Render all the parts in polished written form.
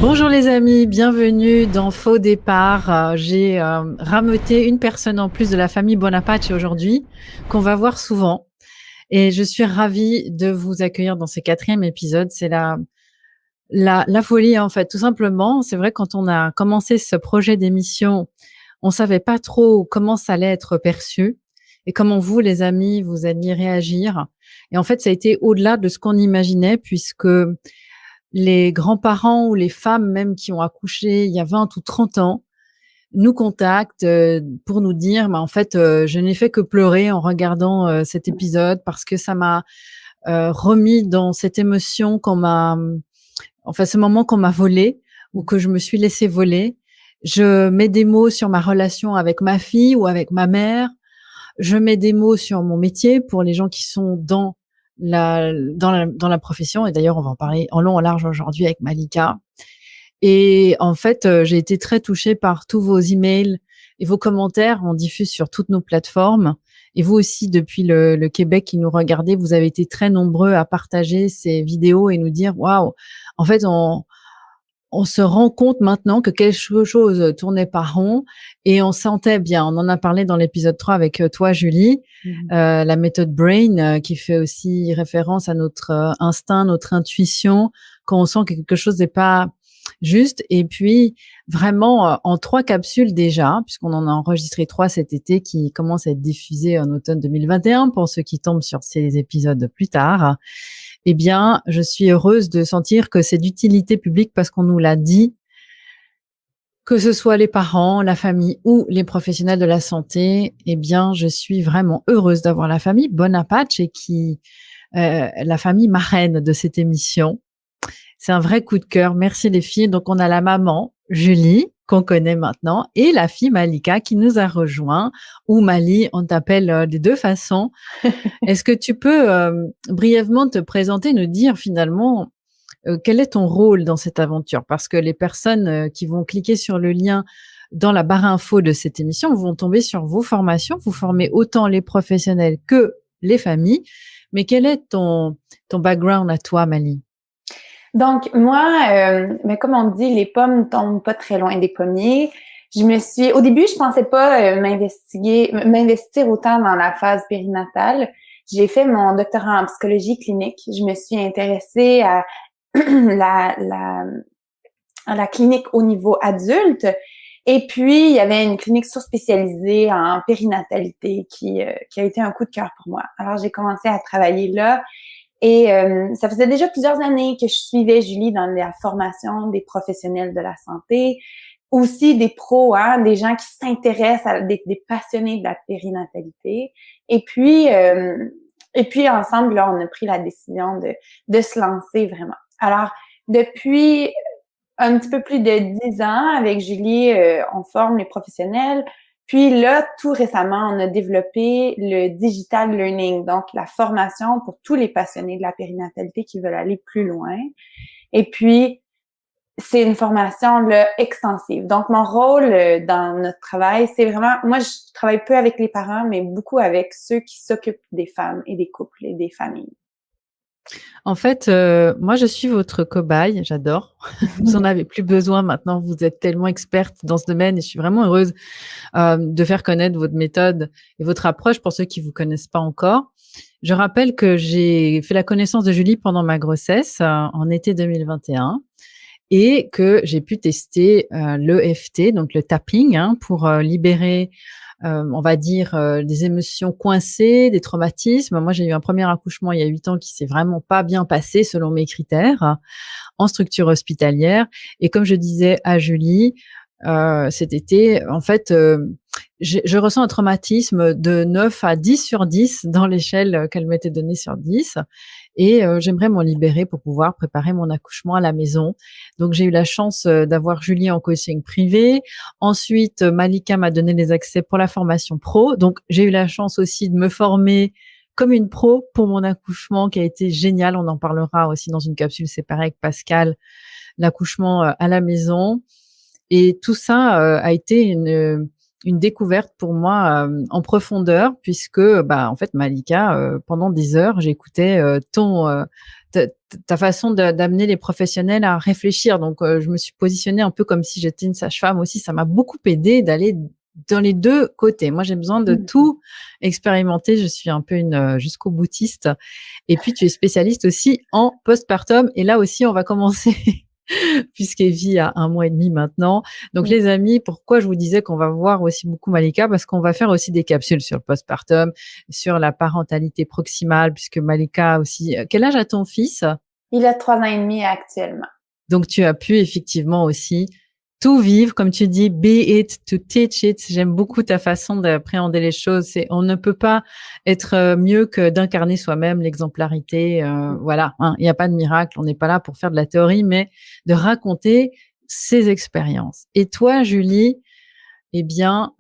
Bonjour les amis, bienvenue dans Faux Départ. J'ai rameuté une personne en plus de la famille Bonaparte aujourd'hui qu'on va voir souvent. Et je suis ravie de vous accueillir dans ce 4e épisode. C'est la folie en fait, tout simplement. C'est vrai, quand on a commencé ce projet d'émission, on savait pas trop comment ça allait être perçu et comment vous, les amis, vous alliez réagir. Et en fait, ça a été au-delà de ce qu'on imaginait, puisque les grands-parents ou les femmes même qui ont accouché il y a 20 ou 30 ans nous contactent pour nous dire, en fait, je n'ai fait que pleurer en regardant cet épisode parce que ça m'a remis dans cette émotion enfin ce moment qu'on m'a volé ou que je me suis laissée voler. Je mets des mots sur ma relation avec ma fille ou avec ma mère. Je mets des mots sur mon métier pour les gens qui sont dans la profession. Et d'ailleurs, on va en parler en long, en large aujourd'hui avec Malika. Et en fait, j'ai été très touchée par tous vos emails et vos commentaires. On diffuse sur toutes nos plateformes. Et vous aussi, depuis le Québec qui nous regardez, vous avez été très nombreux à partager ces vidéos et nous dire, waouh, en fait, on se rend compte maintenant que quelque chose tournait pas rond et on sentait bien. On en a parlé dans l'épisode 3 avec toi, Julie, la méthode Brain, qui fait aussi référence à notre instinct, notre intuition, quand on sent que quelque chose n'est pas juste. Et puis, vraiment, en 3 capsules déjà, puisqu'on en a enregistré 3 cet été qui commencent à être diffusées en automne 2021 pour ceux qui tombent sur ces épisodes plus tard. Eh bien, je suis heureuse de sentir que c'est d'utilité publique parce qu'on nous l'a dit, que ce soit les parents, la famille ou les professionnels de la santé. Eh bien, je suis vraiment heureuse d'avoir la famille Bonaparte et la famille marraine de cette émission. C'est un vrai coup de cœur. Merci les filles. Donc, on a la maman, Julie, qu'on connaît maintenant, et la fille Malika qui nous a rejoint, ou Mali, on t'appelle des 2 façons. Est-ce que tu peux brièvement te présenter, nous dire finalement quel est ton rôle dans cette aventure? Parce que les personnes qui vont cliquer sur le lien dans la barre info de cette émission vont tomber sur vos formations. Vous formez autant les professionnels que les familles. Mais quel est ton background à toi, Mali? Donc, moi, mais comme on dit, les pommes tombent pas très loin des pommiers. Au début, je pensais pas m'investir autant dans la phase périnatale. J'ai fait mon doctorat en psychologie clinique. Je me suis intéressée à la, la, à la clinique au niveau adulte. Et puis, il y avait une clinique surspécialisée en périnatalité qui a été un coup de cœur pour moi. Alors, j'ai commencé à travailler là. Et ça faisait déjà plusieurs années que je suivais Julie dans la formation des professionnels de la santé, aussi des pros, des gens qui s'intéressent des passionnés de la périnatalité. Et puis ensemble, là, on a pris la décision de se lancer vraiment. Alors, depuis un petit peu plus de 10 ans, avec Julie, on forme les professionnels. Puis là, tout récemment, on a développé le digital learning, donc la formation pour tous les passionnés de la périnatalité qui veulent aller plus loin. Et puis, c'est une formation là extensive. Donc, mon rôle dans notre travail, c'est vraiment, moi, je travaille peu avec les parents, mais beaucoup avec ceux qui s'occupent des femmes et des couples et des familles. En fait, moi, je suis votre cobaye, j'adore. Vous en avez plus besoin maintenant, vous êtes tellement experte dans ce domaine et je suis vraiment heureuse de faire connaître votre méthode et votre approche pour ceux qui vous connaissent pas encore. Je rappelle que j'ai fait la connaissance de Julie pendant ma grossesse en été 2021 et que j'ai pu tester l'EFT, donc le tapping, pour libérer, on va dire, des émotions coincées, des traumatismes. Moi, j'ai eu un premier accouchement il y a 8 ans qui s'est vraiment pas bien passé selon mes critères, en structure hospitalière. Et comme je disais à Julie cet été, en fait, je ressens un traumatisme de 9 à 10 sur 10 dans l'échelle qu'elle m'était donnée sur 10. Et j'aimerais m'en libérer pour pouvoir préparer mon accouchement à la maison. Donc, j'ai eu la chance d'avoir Julie en coaching privé. Ensuite, Malika m'a donné les accès pour la formation pro. Donc, j'ai eu la chance aussi de me former comme une pro pour mon accouchement qui a été génial. On en parlera aussi dans une capsule séparée avec Pascal, l'accouchement à la maison. Et tout ça a été une découverte pour moi en profondeur puisque, en fait, Malika, pendant des heures, j'écoutais ta façon d'amener les professionnels à réfléchir. Donc, je me suis positionnée un peu comme si j'étais une sage-femme aussi. Ça m'a beaucoup aidée d'aller dans les deux côtés. Moi, j'ai besoin de tout expérimenter. Je suis un peu une jusqu'au boutiste. Et puis, tu es spécialiste aussi en postpartum. Et là aussi, on va commencer puisqu'Evie a 1 mois et demi maintenant. Donc, les amis, pourquoi je vous disais qu'on va voir aussi beaucoup Malika? Parce qu'on va faire aussi des capsules sur le postpartum, sur la parentalité proximale, puisque Malika aussi. Quel âge a ton fils? Il a 3 ans et demi actuellement. Donc, tu as pu effectivement aussi tout vivre, comme tu dis, be it to teach it. J'aime beaucoup ta façon d'appréhender les choses. On ne peut pas être mieux que d'incarner soi-même l'exemplarité. Voilà, hein, il n'y a pas de miracle. On n'est pas là pour faire de la théorie, mais de raconter ses expériences. Et toi, Julie, eh bien,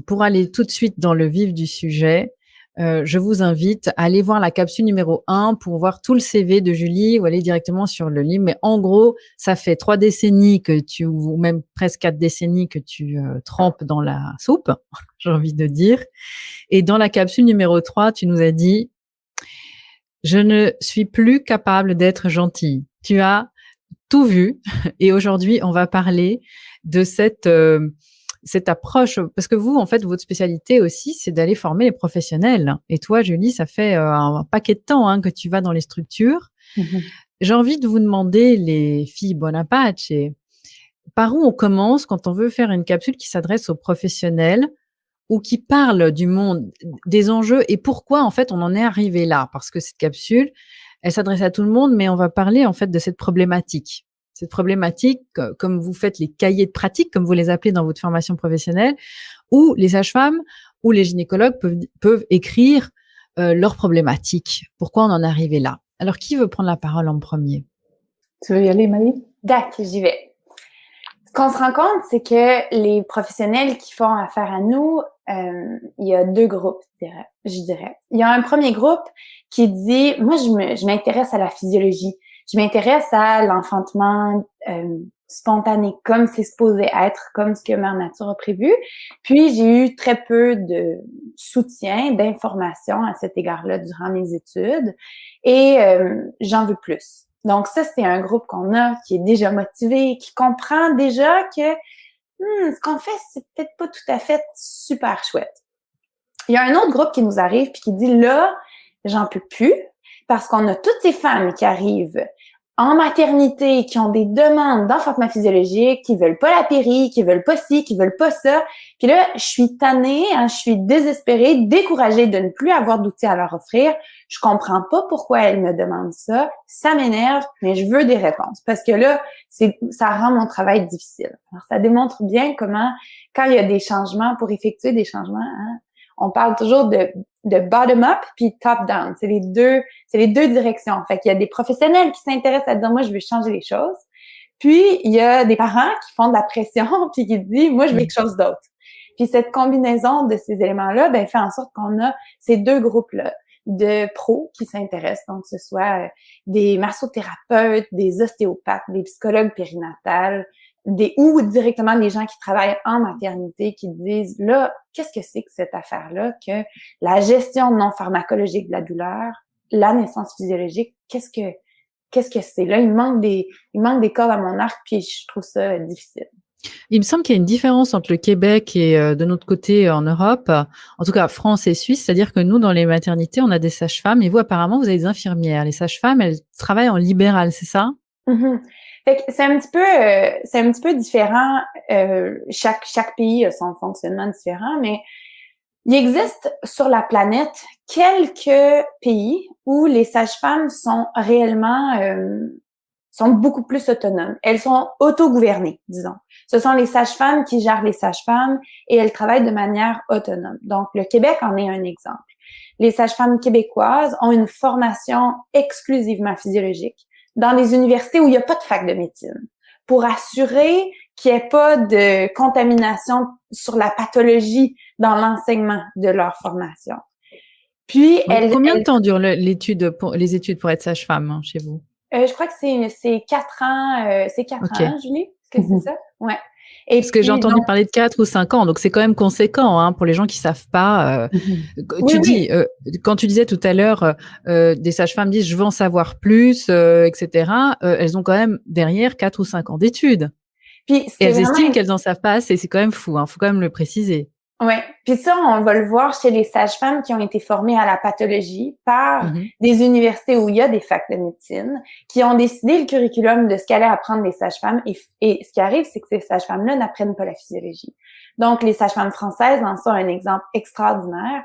pour aller tout de suite dans le vif du sujet, je vous invite à aller voir la capsule numéro 1 pour voir tout le CV de Julie ou aller directement sur le livre. Mais en gros, ça fait 3 décennies ou même presque 4 décennies que tu trempes dans la soupe, j'ai envie de dire. Et dans la capsule numéro 3, tu nous as dit, je ne suis plus capable d'être gentille. Tu as tout vu. Et aujourd'hui, on va parler de cette approche, parce que vous, en fait, votre spécialité aussi, c'est d'aller former les professionnels. Et toi, Julie, ça fait un paquet de temps que tu vas dans les structures. J'ai envie de vous demander, les filles Bonaparte, par où on commence quand on veut faire une capsule qui s'adresse aux professionnels ou qui parle du monde, des enjeux et pourquoi, en fait, on en est arrivé là. Parce que cette capsule, elle s'adresse à tout le monde, mais on va parler, en fait, de cette problématique. Cette problématique, comme vous faites les cahiers de pratique, comme vous les appelez dans votre formation professionnelle, où les sages-femmes ou les gynécologues peuvent écrire leurs problématiques. Pourquoi on en est arrivé là? Alors, qui veut prendre la parole en premier? Tu veux y aller, Marie? D'accord, j'y vais. Ce qu'on se rend compte, c'est que les professionnels qui font affaire à nous, il y a 2 groupes, je dirais. Il y a un premier groupe qui dit, moi, je m'intéresse à la physiologie. Je m'intéresse à l'enfantement spontané, comme c'est supposé être, comme ce que Mère Nature a prévu. Puis, j'ai eu très peu de soutien, d'informations à cet égard-là durant mes études et j'en veux plus. Donc ça, c'est un groupe qu'on a qui est déjà motivé, qui comprend déjà que ce qu'on fait, c'est peut-être pas tout à fait super chouette. Il y a un autre groupe qui nous arrive puis qui dit là, j'en peux plus parce qu'on a toutes ces femmes qui arrivent en maternité, qui ont des demandes d'enfantement physiologique, qui veulent pas la péri, qui veulent pas ci, qui veulent pas ça. Puis là, je suis tannée, je suis désespérée, découragée de ne plus avoir d'outils à leur offrir. Je comprends pas pourquoi elles me demandent ça. Ça m'énerve, mais je veux des réponses. Parce que là, ça rend mon travail difficile. Alors, ça démontre bien comment, quand il y a des changements, pour effectuer des changements, on parle toujours de bottom-up puis top-down. C'est les deux directions. Fait qu'il y a des professionnels qui s'intéressent à dire, moi, je veux changer les choses. Puis, il y a des parents qui font de la pression puis qui disent, moi, je veux quelque chose d'autre. Puis, cette combinaison de ces éléments-là, fait en sorte qu'on a ces 2 groupes-là de pros qui s'intéressent. Donc, que ce soit des massothérapeutes, des ostéopathes, des psychologues périnatales, ou directement des gens qui travaillent en maternité qui disent, là, qu'est-ce que c'est que cette affaire-là, que la gestion non pharmacologique de la douleur, la naissance physiologique, qu'est-ce que c'est? Là, il manque des cordes à mon arc, puis je trouve ça difficile. Il me semble qu'il y a une différence entre le Québec et de notre côté en Europe, en tout cas France et Suisse, c'est-à-dire que nous, dans les maternités, on a des sages-femmes et vous, apparemment, vous avez des infirmières. Les sages-femmes, elles travaillent en libéral, c'est ça? Fait que c'est un petit peu différent. Chaque pays a son fonctionnement différent, mais il existe sur la planète quelques pays où les sages-femmes sont réellement sont beaucoup plus autonomes. Elles sont autogouvernées, disons. Ce sont les sages-femmes qui gèrent les sages-femmes et elles travaillent de manière autonome. Donc, le Québec en est un exemple. Les sages-femmes québécoises ont une formation exclusivement physiologique dans des universités où il n'y a pas de fac de médecine pour assurer qu'il n'y ait pas de contamination sur la pathologie dans l'enseignement de leur formation. Puis, combien de temps durent les études pour être sage-femme chez vous? Je crois que c'est 4 ans, Okay. Julie. Est-ce que c'est ça? Ouais. Et Parce que j'ai puis, entendu donc, parler de 4 ou 5 ans, donc c'est quand même conséquent, hein, pour les gens qui savent pas. oui, Tu oui. dis, quand tu disais tout à l'heure, des sages-femmes disent je veux en savoir plus, etc. Elles ont quand même derrière 4 ou 5 ans d'études. Puis, Et c'est elles vraiment. estiment qu'elles en savent pas assez. C'est quand même fou, hein. Faut quand même le préciser. Ouais. Puis ça, on va le voir chez les sages-femmes qui ont été formées à la pathologie par Mhm. des universités où il y a des facs de médecine, qui ont décidé le curriculum de ce qu'allaient apprendre les sages-femmes. Et ce qui arrive, c'est que ces sages-femmes-là n'apprennent pas la physiologie. Donc, les sages-femmes françaises en sont un exemple extraordinaire.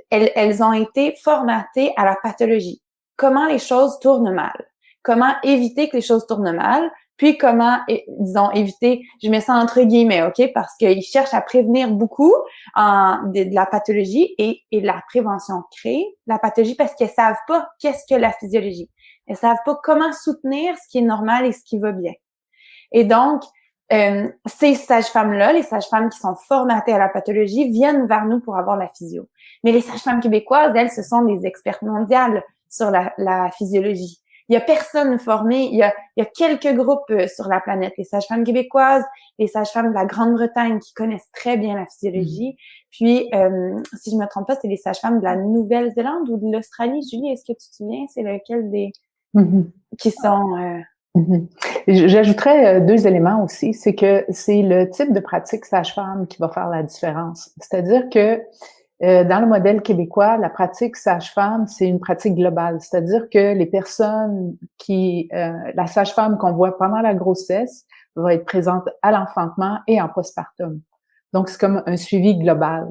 Elles ont été formatées à la pathologie. Comment les choses tournent mal. Comment éviter que les choses tournent mal. Puis comment, disons, éviter, je mets ça entre guillemets, OK, parce qu'ils cherchent à prévenir beaucoup de la pathologie et la prévention crée la pathologie parce qu'elles savent pas qu'est-ce que la physiologie. Elles savent pas comment soutenir ce qui est normal et ce qui va bien. Et donc, ces sages-femmes-là, les sages-femmes qui sont formatées à la pathologie, viennent vers nous pour avoir la physio. Mais les sages-femmes québécoises, elles, ce sont des expertes mondiales sur la physiologie. Il y a personne formé, il y a quelques groupes sur la planète, les sages-femmes québécoises, les sages-femmes de la Grande-Bretagne qui connaissent très bien la physiologie. Puis, si je me trompe pas, c'est les sages-femmes de la Nouvelle-Zélande ou de l'Australie. Julie, est-ce que tu te souviens, c'est lequel des qui sont J'ajouterais 2 éléments aussi. C'est que c'est le type de pratique sage-femme qui va faire la différence. C'est-à-dire que dans le modèle québécois, la pratique sage-femme, c'est une pratique globale. C'est-à-dire que les personnes la sage-femme qu'on voit pendant la grossesse va être présente à l'enfantement et en postpartum. Donc, c'est comme un suivi global.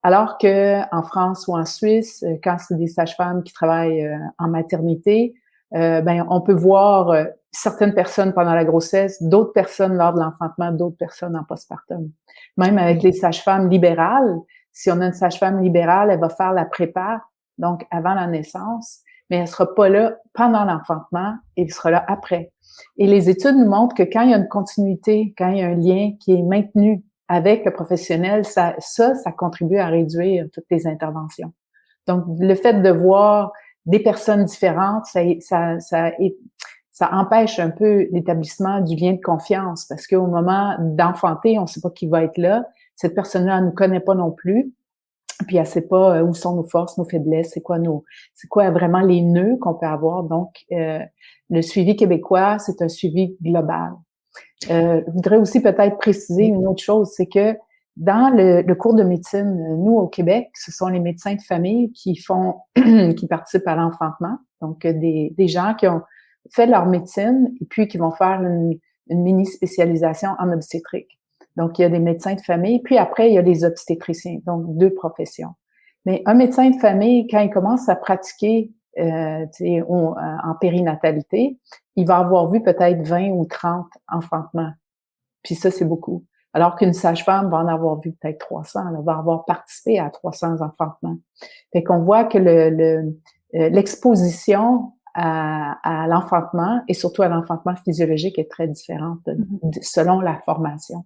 Alors que en France ou en Suisse, quand c'est des sages-femmes qui travaillent en maternité, ben on peut voir certaines personnes pendant la grossesse, d'autres personnes lors de l'enfantement, d'autres personnes en postpartum. Même avec les sages-femmes libérales, si on a une sage-femme libérale, elle va faire la prépa, donc avant la naissance, mais elle sera pas là pendant l'enfantement et elle sera là après. Et les études nous montrent que quand il y a une continuité, quand il y a un lien qui est maintenu avec le professionnel, ça contribue à réduire toutes les interventions. Donc, le fait de voir des personnes différentes, ça empêche un peu l'établissement du lien de confiance parce qu'au moment d'enfanter, on ne sait pas qui va être là. Cette personne-là, elle ne nous connaît pas non plus. Puis elle sait pas où sont nos forces, nos faiblesses, c'est quoi vraiment les nœuds qu'on peut avoir. Donc, le suivi québécois, c'est un suivi global. Je voudrais aussi peut-être préciser une autre chose, c'est que dans le cours de médecine, nous au Québec, ce sont les médecins de famille qui participent à l'enfantement. Donc, des gens qui ont fait leur médecine et puis qui vont faire une mini spécialisation en obstétrique. Donc, il y a des médecins de famille, puis après, il y a les obstétriciens, donc 2 professions. Mais un médecin de famille, quand il commence à pratiquer en périnatalité, il va avoir vu peut-être 20 ou 30 enfantements. Puis ça, c'est beaucoup. Alors qu'une sage-femme va en avoir vu peut-être 300, elle va avoir participé à 300 enfantements. Fait qu'on voit que l'exposition à l'enfantement et surtout à l'enfantement physiologique est très différente selon la formation.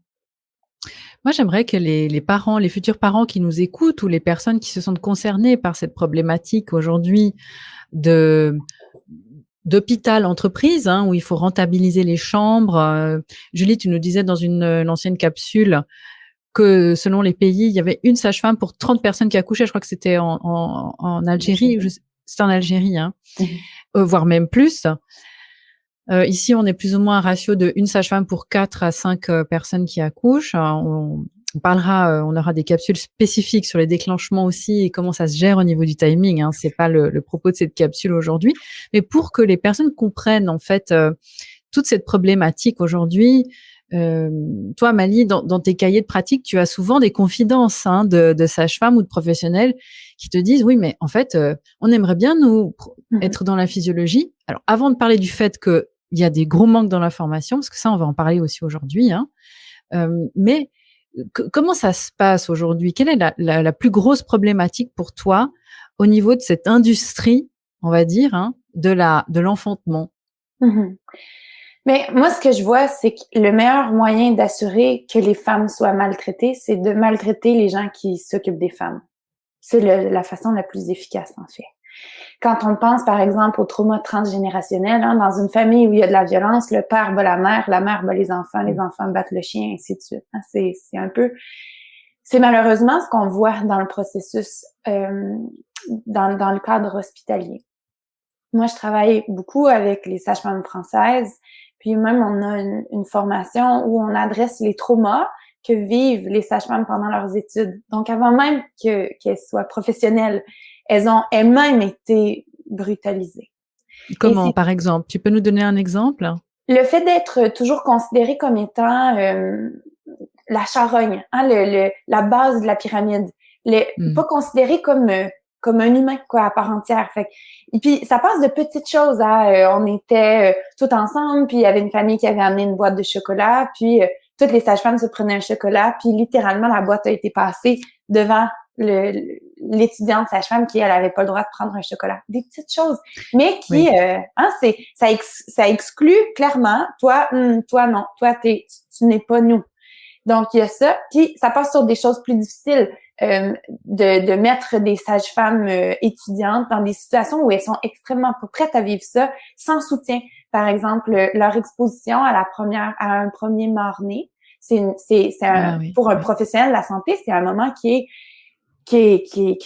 Moi, j'aimerais que les parents, les futurs parents qui nous écoutent ou les personnes qui se sentent concernées par cette problématique aujourd'hui d'hôpital entreprise, hein, où il faut rentabiliser les chambres. Julie, tu nous disais dans une ancienne capsule que selon les pays, il y avait une sage-femme pour 30 personnes qui accouchaient. Je crois que c'était en Algérie. C'était en Algérie, hein, voire même plus. Ici, on est plus ou moins un ratio de une sage-femme pour 4 à 5 personnes qui accouchent. On parlera, on aura des capsules spécifiques sur les déclenchements aussi et comment ça se gère au niveau du timing. Hein. C'est pas le propos de cette capsule aujourd'hui, mais pour que les personnes comprennent en fait toute cette problématique aujourd'hui. Toi, Mali, dans tes cahiers de pratique, tu as souvent des confidences de sages-femmes ou de professionnels qui te disent oui, mais en fait, on aimerait bien nous être dans la physiologie. Alors, avant de parler du fait que il y a des gros manques dans la formation, parce que ça, on va en parler aussi aujourd'hui. Hein. Mais comment ça se passe aujourd'hui? Quelle est la plus grosse problématique pour toi au niveau de cette industrie, on va dire, hein, de l'enfantement? Mais moi, ce que je vois, c'est que le meilleur moyen d'assurer que les femmes soient maltraitées, c'est de maltraiter les gens qui s'occupent des femmes. C'est la façon la plus efficace, en fait. quand on pense, par exemple, au trauma transgénérationnel, hein, dans une famille où il y a de la violence, le père bat la mère bat les enfants battent le chien, ainsi de suite. Hein. C'est un peu... C'est malheureusement ce qu'on voit dans le processus, dans le cadre hospitalier. Moi, je travaille beaucoup avec les sages-femmes françaises, puis même on a une formation où on adresse les traumas que vivent les sages-femmes pendant leurs études. Donc, avant même qu'elles soient professionnelles, elles ont elles-mêmes été brutalisées. Comment, par exemple? Tu peux nous donner un exemple? Le fait d'être toujours considéré comme étant la charogne, hein, la base de la pyramide. Pas considéré comme un humain, quoi, à part entière. Fait et puis, ça passe de petites choses à on était tout ensemble, puis il y avait une famille qui avait amené une boîte de chocolat, puis toutes les sages-femmes se prenaient un chocolat, puis littéralement, la boîte a été passée devant l'étudiante sage-femme qui, elle, avait pas le droit de prendre un chocolat. Des petites choses. Mais qui, ça exclut clairement, toi non, toi, tu n'es pas nous. Donc, il y a ça. Puis, ça passe sur des choses plus difficiles, de mettre des sages-femmes étudiantes dans des situations où elles sont extrêmement pas prêtes à vivre ça, sans soutien. Par exemple, leur exposition à un premier mort-né. Pour un professionnel de la santé, c'est un moment qui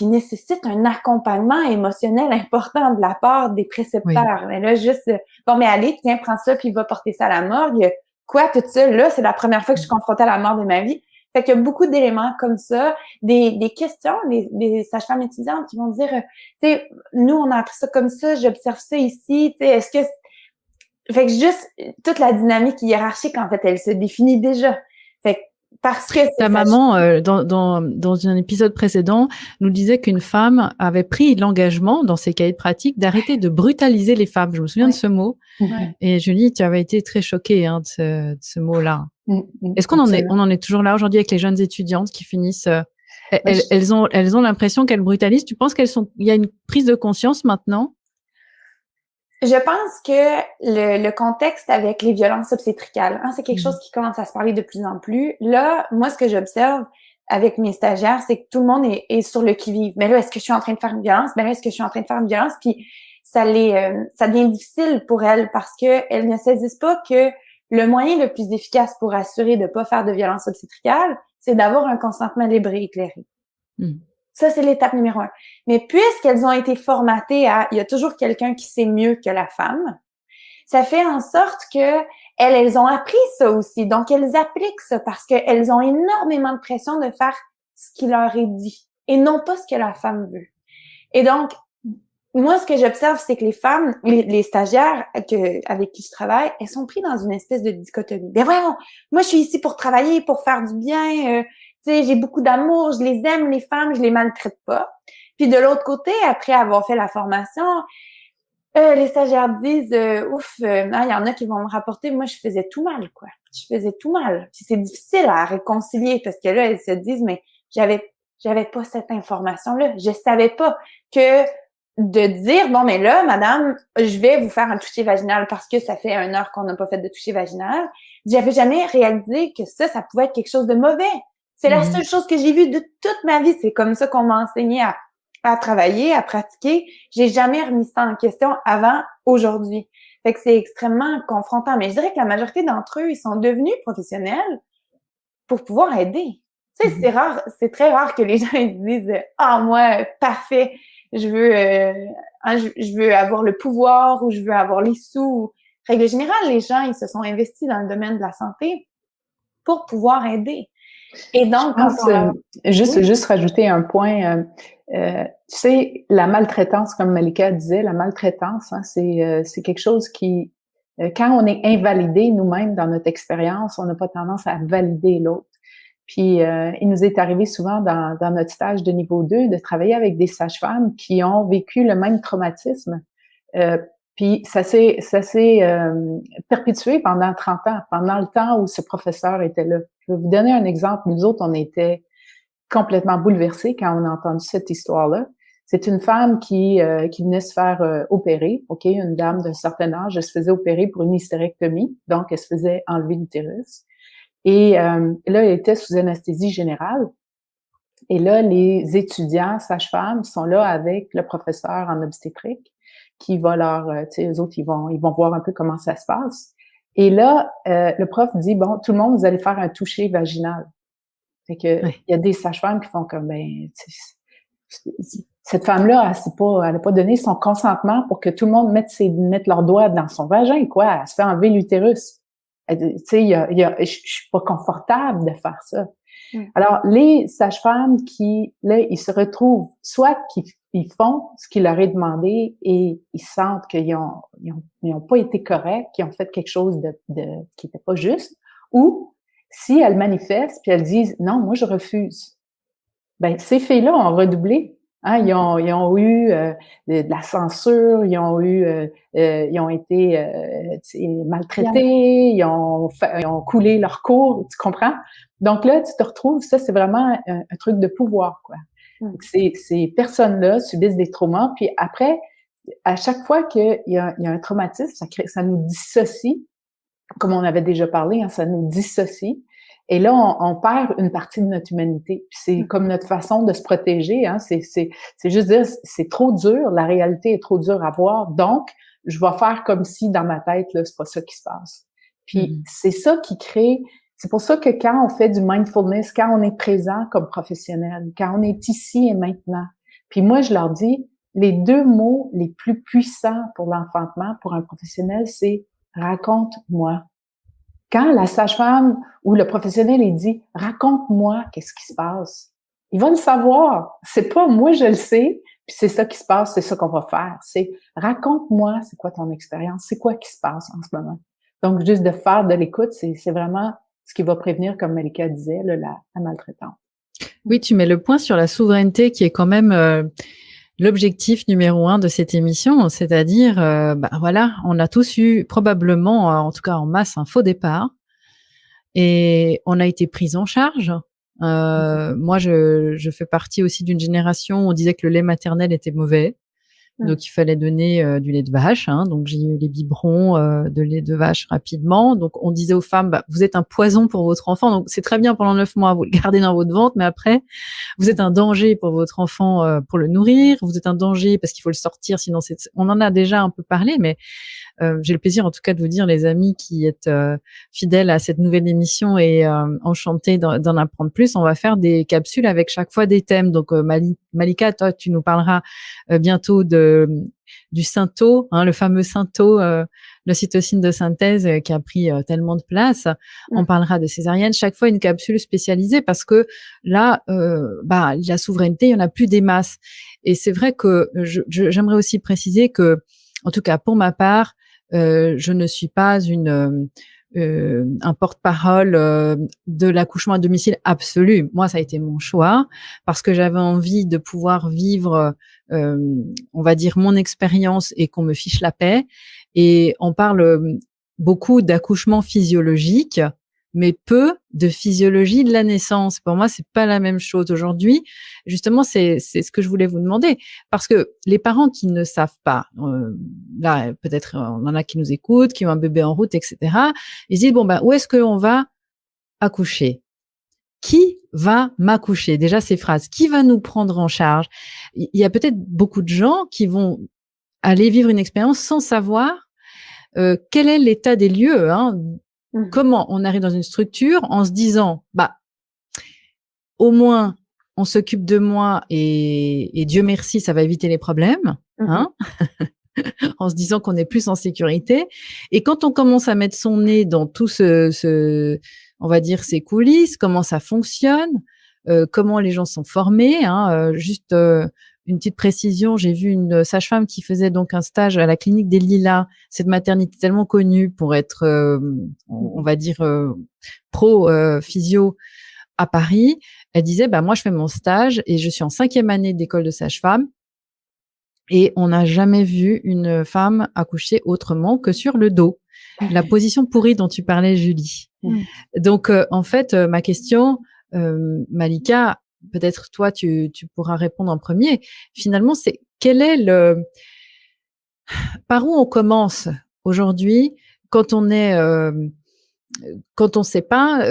nécessite un accompagnement émotionnel important de la part des précepteurs. Mais là, juste, bon, mais allez, tiens, prends ça, puis va porter ça à la morgue. Quoi, tout ça, là, c'est la première fois que je suis confrontée à la mort de ma vie. Fait qu'il y a beaucoup d'éléments comme ça, des questions, des sages-femmes étudiantes qui vont dire, tu sais, nous, on a appris ça comme ça, j'observe ça ici, tu sais, est-ce que... Fait que juste, toute la dynamique hiérarchique, en fait, elle se définit déjà. Fait que parce que ta maman, dans un épisode précédent, nous disait qu'une femme avait pris l'engagement dans ses cahiers de pratique d'arrêter de brutaliser les femmes. Je me souviens de ce mot. Et Julie, tu avais été très choquée de ce mot-là. Est-ce qu'on on en est toujours là aujourd'hui avec les jeunes étudiantes qui finissent elles ont l'impression qu'elles brutalisent. Tu penses il y a une prise de conscience maintenant? Je pense que le contexte avec les violences obstétricales, hein, c'est quelque chose qui commence à se parler de plus en plus. Là, moi, ce que j'observe avec mes stagiaires, c'est que tout le monde est sur le qui-vive. Mais là, est-ce que je suis en train de faire une violence? Ben là, est-ce que je suis en train de faire une violence? Puis ça devient difficile pour elles parce que elles ne saisissent pas que le moyen le plus efficace pour assurer de pas faire de violence obstétricale, c'est d'avoir un consentement libre et éclairé. Ça, c'est l'étape numéro 1. Mais puisqu'elles ont été formatées il y a toujours quelqu'un qui sait mieux que la femme, ça fait en sorte que elles ont appris ça aussi. Donc, elles appliquent ça parce qu'elles ont énormément de pression de faire ce qui leur est dit et non pas ce que la femme veut. Et donc, moi, ce que j'observe, c'est que les femmes, les stagiaires avec qui je travaille, elles sont prises dans une espèce de dichotomie. Ben voyons, moi, je suis ici pour travailler, pour faire du bien, tu sais, j'ai beaucoup d'amour, je les aime, les femmes, je les maltraite pas. Puis de l'autre côté, après avoir fait la formation, les stagiaires disent, il y en a qui vont me rapporter, moi, je faisais tout mal, quoi. Je faisais tout mal. Puis c'est difficile à réconcilier parce que là, elles se disent, mais j'avais pas cette information-là. Je savais pas que de dire, bon, mais là, madame, je vais vous faire un toucher vaginal parce que ça fait 1 heure qu'on n'a pas fait de toucher vaginal. J'avais jamais réalisé que ça pouvait être quelque chose de mauvais. C'est la seule chose que j'ai vue de toute ma vie. C'est comme ça qu'on m'a enseigné à travailler, à pratiquer. J'ai jamais remis ça en question avant aujourd'hui. Fait que c'est extrêmement confrontant. Mais je dirais que la majorité d'entre eux, ils sont devenus professionnels pour pouvoir aider. Tu sais, c'est rare, c'est très rare que les gens ils disent « Ah, moi, parfait, je veux avoir le pouvoir ou je veux avoir les sous. » Règle générale, les gens, ils se sont investis dans le domaine de la santé pour pouvoir aider. Et donc, juste rajouter un point. Tu sais, la maltraitance, comme Malika disait, la maltraitance, hein, c'est quelque chose qui, quand on est invalidé nous-mêmes dans notre expérience, on n'a pas tendance à valider l'autre. Puis, il nous est arrivé souvent dans notre stage de niveau 2 de travailler avec des sages-femmes qui ont vécu le même traumatisme. Puis, ça s'est perpétué pendant 30 ans, pendant le temps où ce professeur était là. Je vais vous donner un exemple. Nous autres, on était complètement bouleversés quand on a entendu cette histoire-là. C'est une femme qui venait se faire opérer, une dame d'un certain âge, elle se faisait opérer pour une hystérectomie, donc elle se faisait enlever l'utérus. Et là, elle était sous anesthésie générale. Et là, les étudiants sages-femmes sont là avec le professeur en obstétrique qui va leur, tu sais, eux autres, ils vont voir un peu comment ça se passe. Et là, le prof dit, bon, tout le monde, vous allez faire un toucher vaginal. Fait que, Ouais. il y a des sages-femmes qui font comme, ben, cette femme-là, elle a pas donné son consentement pour que tout le monde mette leurs doigts dans son vagin, quoi. Elle se fait enlever l'utérus. Elle dit, tu sais, je suis pas confortable de faire ça. Alors, les sages-femmes qui, là, ils se retrouvent, soit qu'ils font ce qui leur est demandé et ils sentent qu'ils ont pas été corrects, qu'ils ont fait quelque chose qui était pas juste, ou si elles manifestent puis elles disent, non, moi, je refuse. Ben, ces filles-là ont redoublé. Hein, ils ont eu de la censure, ils ont été maltraités, ils ont coulé leur cours, tu comprends? Donc là, tu te retrouves, ça, c'est vraiment un truc de pouvoir, quoi. Donc, ces personnes-là subissent des traumas, puis après, à chaque fois qu'il y a un traumatisme, ça nous dissocie, comme on avait déjà parlé, hein, ça nous dissocie. Et là, on perd une partie de notre humanité. Puis c'est comme notre façon de se protéger. Hein, c'est juste dire, c'est trop dur, la réalité est trop dure à voir. Donc, je vais faire comme si dans ma tête, là, c'est pas ça qui se passe. Puis c'est ça qui crée. C'est pour ça que quand on fait du mindfulness, quand on est présent comme professionnel, quand on est ici et maintenant. Puis moi, je leur dis, les 2 mots les plus puissants pour l'enfantement, pour un professionnel, c'est raconte-moi. Quand la sage-femme ou le professionnel il dit raconte-moi qu'est-ce qui se passe, il va le savoir. C'est pas moi je le sais, puis c'est ça qui se passe, c'est ça qu'on va faire. C'est raconte-moi c'est quoi ton expérience, c'est quoi qui se passe en ce moment. Donc juste de faire de l'écoute, c'est vraiment ce qui va prévenir, comme Malika disait, là, la maltraitance. Oui, tu mets le point sur la souveraineté qui est quand même l'objectif numéro 1 de cette émission, c'est-à-dire, voilà, on a tous eu probablement, en tout cas en masse, un faux départ et on a été pris en charge. Moi, je fais partie aussi d'une génération où on disait que le lait maternel était mauvais. Donc, il fallait donner du lait de vache. Hein, donc, j'ai eu les biberons de lait de vache rapidement. Donc, on disait aux femmes, vous êtes un poison pour votre enfant. Donc, c'est très bien pendant 9 mois, vous le gardez dans votre ventre, mais après, vous êtes un danger pour votre enfant pour le nourrir. Vous êtes un danger parce qu'il faut le sortir, sinon on en a déjà un peu parlé, mais j'ai le plaisir en tout cas de vous dire, les amis qui êtes fidèles à cette nouvelle émission et enchantés d'en apprendre plus, on va faire des capsules avec chaque fois des thèmes. Donc Malika, toi tu nous parleras bientôt du Synto, hein, le fameux Synto, l'ocytocine de synthèse qui a pris tellement de place. On parlera de césarienne, chaque fois une capsule spécialisée parce que là, la souveraineté, il y en a plus des masses. Et c'est vrai que j'aimerais aussi préciser que, en tout cas pour ma part, je ne suis pas un porte-parole de l'accouchement à domicile absolu. Moi, ça a été mon choix parce que j'avais envie de pouvoir vivre, on va dire, mon expérience et qu'on me fiche la paix. Et on parle beaucoup d'accouchement physiologique, mais peu de physiologie de la naissance. Pour moi, c'est pas la même chose aujourd'hui. Justement, c'est ce que je voulais vous demander, parce que les parents qui ne savent pas, là peut-être on en a qui nous écoutent, qui ont un bébé en route, etc. Ils disent où est-ce qu'on va accoucher? Qui va m'accoucher? Déjà ces phrases. Qui va nous prendre en charge? Il y a peut-être beaucoup de gens qui vont aller vivre une expérience sans savoir quel est l'état des lieux, hein. Comment on arrive dans une structure en se disant, au moins, on s'occupe de moi et Dieu merci, ça va éviter les problèmes, hein, en se disant qu'on est plus en sécurité. Et quand on commence à mettre son nez dans tout on va dire, ces coulisses, comment ça fonctionne, comment les gens sont formés, hein, juste une petite précision, j'ai vu une sage-femme qui faisait donc un stage à la clinique des Lilas, cette maternité tellement connue pour être, on va dire, pro physio à Paris. Elle disait, moi je fais mon stage et je suis en 5e année d'école de sage-femme et on n'a jamais vu une femme accoucher autrement que sur le dos. La position pourrie dont tu parlais, Julie. Donc en fait, ma question, Malika, peut-être toi tu pourras répondre en premier. Finalement, c'est par où on commence aujourd'hui quand on sait pas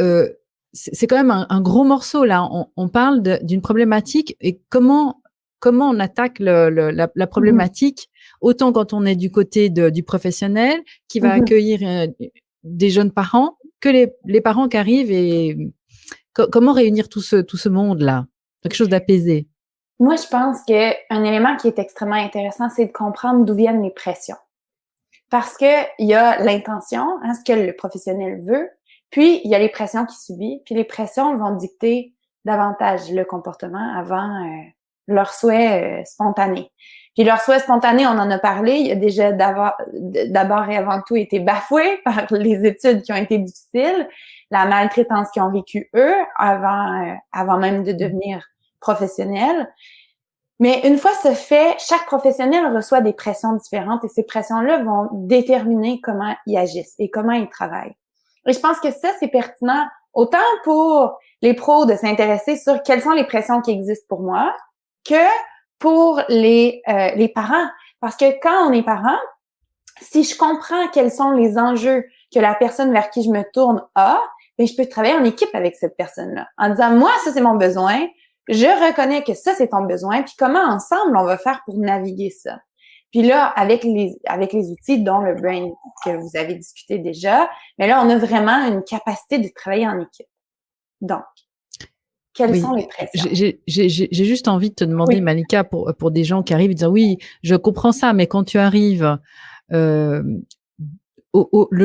c'est quand même un gros morceau là. On parle d'une problématique et comment on attaque la problématique, autant quand on est du côté du professionnel qui va accueillir des jeunes parents que les parents qui arrivent et comment réunir tout ce monde-là, quelque chose d'apaisé. Moi, je pense qu'un élément qui est extrêmement intéressant, c'est de comprendre d'où viennent les pressions. Parce que il y a l'intention, ce que le professionnel veut, puis il y a les pressions qu'il subit, puis les pressions vont dicter davantage le comportement avant leur souhait spontané. Puis leur souhait spontané, on en a parlé, il a déjà d'abord et avant tout été bafoué par les études qui ont été difficiles, la maltraitance qu'ils ont vécue eux avant même de devenir professionnels. Mais une fois ce fait, chaque professionnel reçoit des pressions différentes et ces pressions-là vont déterminer comment ils agissent et comment ils travaillent. Et je pense que ça, c'est pertinent autant pour les pros de s'intéresser sur quelles sont les pressions qui existent pour moi que pour les parents. Parce que quand on est parent, si je comprends quels sont les enjeux que la personne vers qui je me tourne a, bien, je peux travailler en équipe avec cette personne-là en disant, moi, ça, c'est mon besoin. Je reconnais que ça, c'est ton besoin, puis comment ensemble on va faire pour naviguer ça. Puis là, avec les outils dont le brain que vous avez discuté déjà, mais là, on a vraiment une capacité de travailler en équipe. Donc, quelles sont les pressions? J'ai juste envie de te demander, Malika, pour des gens qui arrivent et dire oui, je comprends ça, mais quand tu arrives le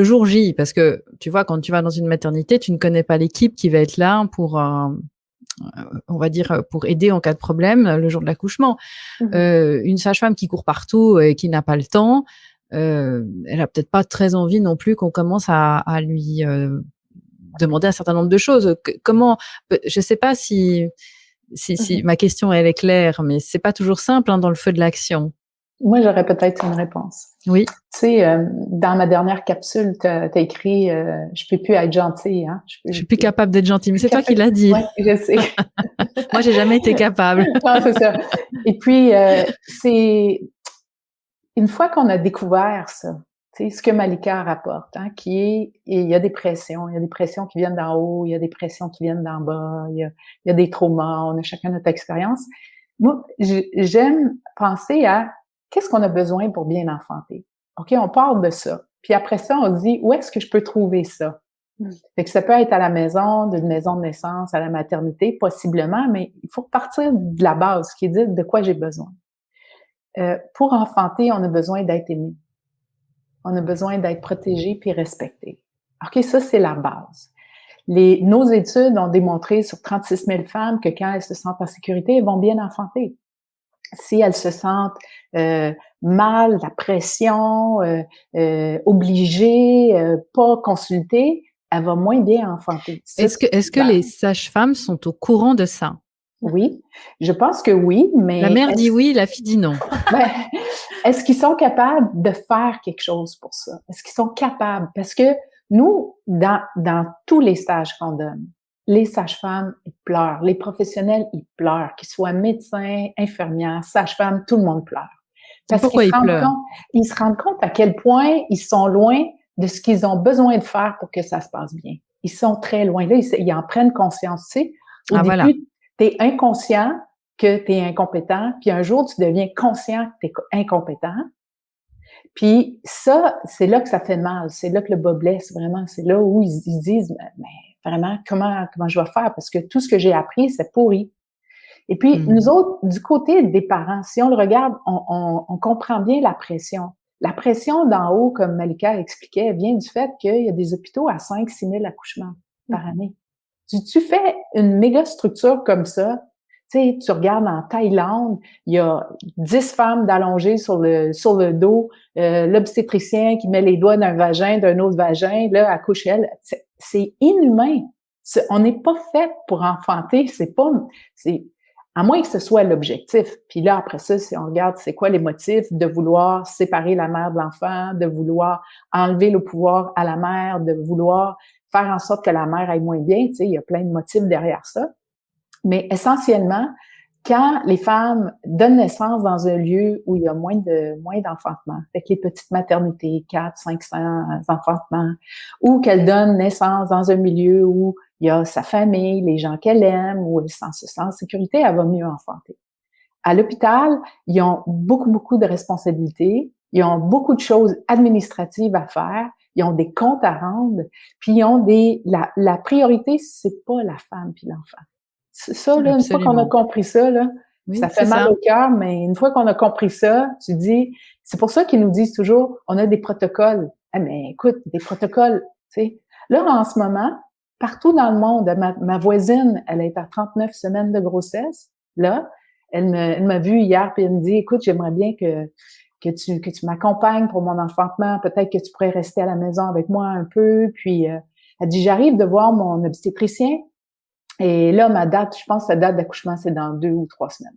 jour J, parce que tu vois, quand tu vas dans une maternité, tu ne connais pas l'équipe qui va être là pour on va dire pour aider en cas de problème le jour de l'accouchement. Une sage-femme qui court partout et qui n'a pas le temps, elle a peut-être pas très envie non plus qu'on commence à lui demander un certain nombre de choses. Comment, je sais pas si ma question elle est claire, mais c'est pas toujours simple dans le feu de l'action. Moi, j'aurais peut-être une réponse. Oui. Tu sais, dans ma dernière capsule, t'as écrit je peux plus être gentille, hein. Je suis plus capable d'être gentille, mais c'est toi qui l'as dit. Oui, je sais. Moi, j'ai jamais été capable. Non, c'est ça. Et puis, c'est une fois qu'on a découvert ça, tu sais, ce que Malika rapporte, hein, qui est, il y a des pressions qui viennent d'en haut, il y a des pressions qui viennent d'en bas, il y a des traumas, on a chacun notre expérience. Moi, j'aime penser à qu'est-ce qu'on a besoin pour bien enfanter. OK, on parle de ça. Puis après ça, on dit, où est-ce que je peux trouver ça? Fait que ça peut être à la maison, d'une maison de naissance, à la maternité, possiblement, mais il faut partir de la base, qui est de quoi j'ai besoin. Pour enfanter, on a besoin d'être aimé. On a besoin d'être protégé puis respecté. OK, ça, c'est la base. Nos études ont démontré sur 36 000 femmes que quand elles se sentent en sécurité, elles vont bien enfanter. Si elles se sentent mal, la pression, obligées, pas consultées, elle va moins bien enfanter. Est-ce que les sages-femmes sont au courant de ça? Oui, je pense que oui, mais... La mère dit oui, la fille dit non. Ben, est-ce qu'ils sont capables de faire quelque chose pour ça? Est-ce qu'ils sont capables? Parce que nous, dans tous les stages qu'on donne, les sages-femmes, ils pleurent. Les professionnels, ils pleurent. Qu'ils soient médecins, infirmières, sages-femmes, tout le monde pleure. Pourquoi ils pleurent? Ils se rendent compte à quel point ils sont loin de ce qu'ils ont besoin de faire pour que ça se passe bien. Ils sont très loin. Là, ils en prennent conscience. Tu sais, au début, voilà. tu es inconscient que tu es incompétent, puis un jour, tu deviens conscient que tu es incompétent. Puis ça, c'est là que ça fait mal. C'est là que le bas blesse, vraiment. C'est là où ils disent, mais vraiment, comment je vais faire? Parce que tout ce que j'ai appris, c'est pourri. Et puis, nous autres, du côté des parents, si on le regarde, on comprend bien la pression. La pression d'en haut, comme Malika expliquait, vient du fait qu'il y a des hôpitaux à 5-6 000 accouchements par année. Tu fais une méga structure comme ça, tu sais, tu regardes en Thaïlande, il y a 10 femmes d'allongées sur le dos, l'obstétricien qui met les doigts d'un vagin, d'un autre vagin, là, accouche elle. C'est inhumain. On n'est pas fait pour enfanter, à moins que ce soit l'objectif. Puis là, après ça, si on regarde c'est quoi les motifs de vouloir séparer la mère de l'enfant, de vouloir enlever le pouvoir à la mère, de vouloir faire en sorte que la mère aille moins bien, tu sais, il y a plein de motifs derrière ça. Mais essentiellement, quand les femmes donnent naissance dans un lieu où il y a moins d'enfantements, avec les petites maternités, 400-500 enfantements, ou qu'elles donnent naissance dans un milieu où il y a sa famille, les gens qu'elle aime, ou elle se sent en sécurité, elle va mieux enfanter. À l'hôpital, ils ont beaucoup de responsabilités, ils ont beaucoup de choses administratives à faire, ils ont des comptes à rendre, puis ils ont la priorité, c'est pas la femme puis l'enfant. Ça, là, une fois qu'on a Absolument. compris ça, là, ça Oui, fait c'est mal ça. au cœur, mais une fois qu'on a compris ça, tu dis, c'est pour ça qu'ils nous disent toujours, on a des protocoles. Ah, mais écoute, des protocoles, tu sais. Là, en ce moment, partout dans le monde, ma voisine, elle est à 39 semaines de grossesse. Là, elle m'a vu hier, puis elle me dit, écoute, j'aimerais bien que tu m'accompagnes pour mon enfantement. Peut-être que tu pourrais rester à la maison avec moi un peu. Puis, elle dit, j'arrive de voir mon obstétricien. Et là, ma date, je pense que sa date d'accouchement, c'est dans 2 ou 3 semaines.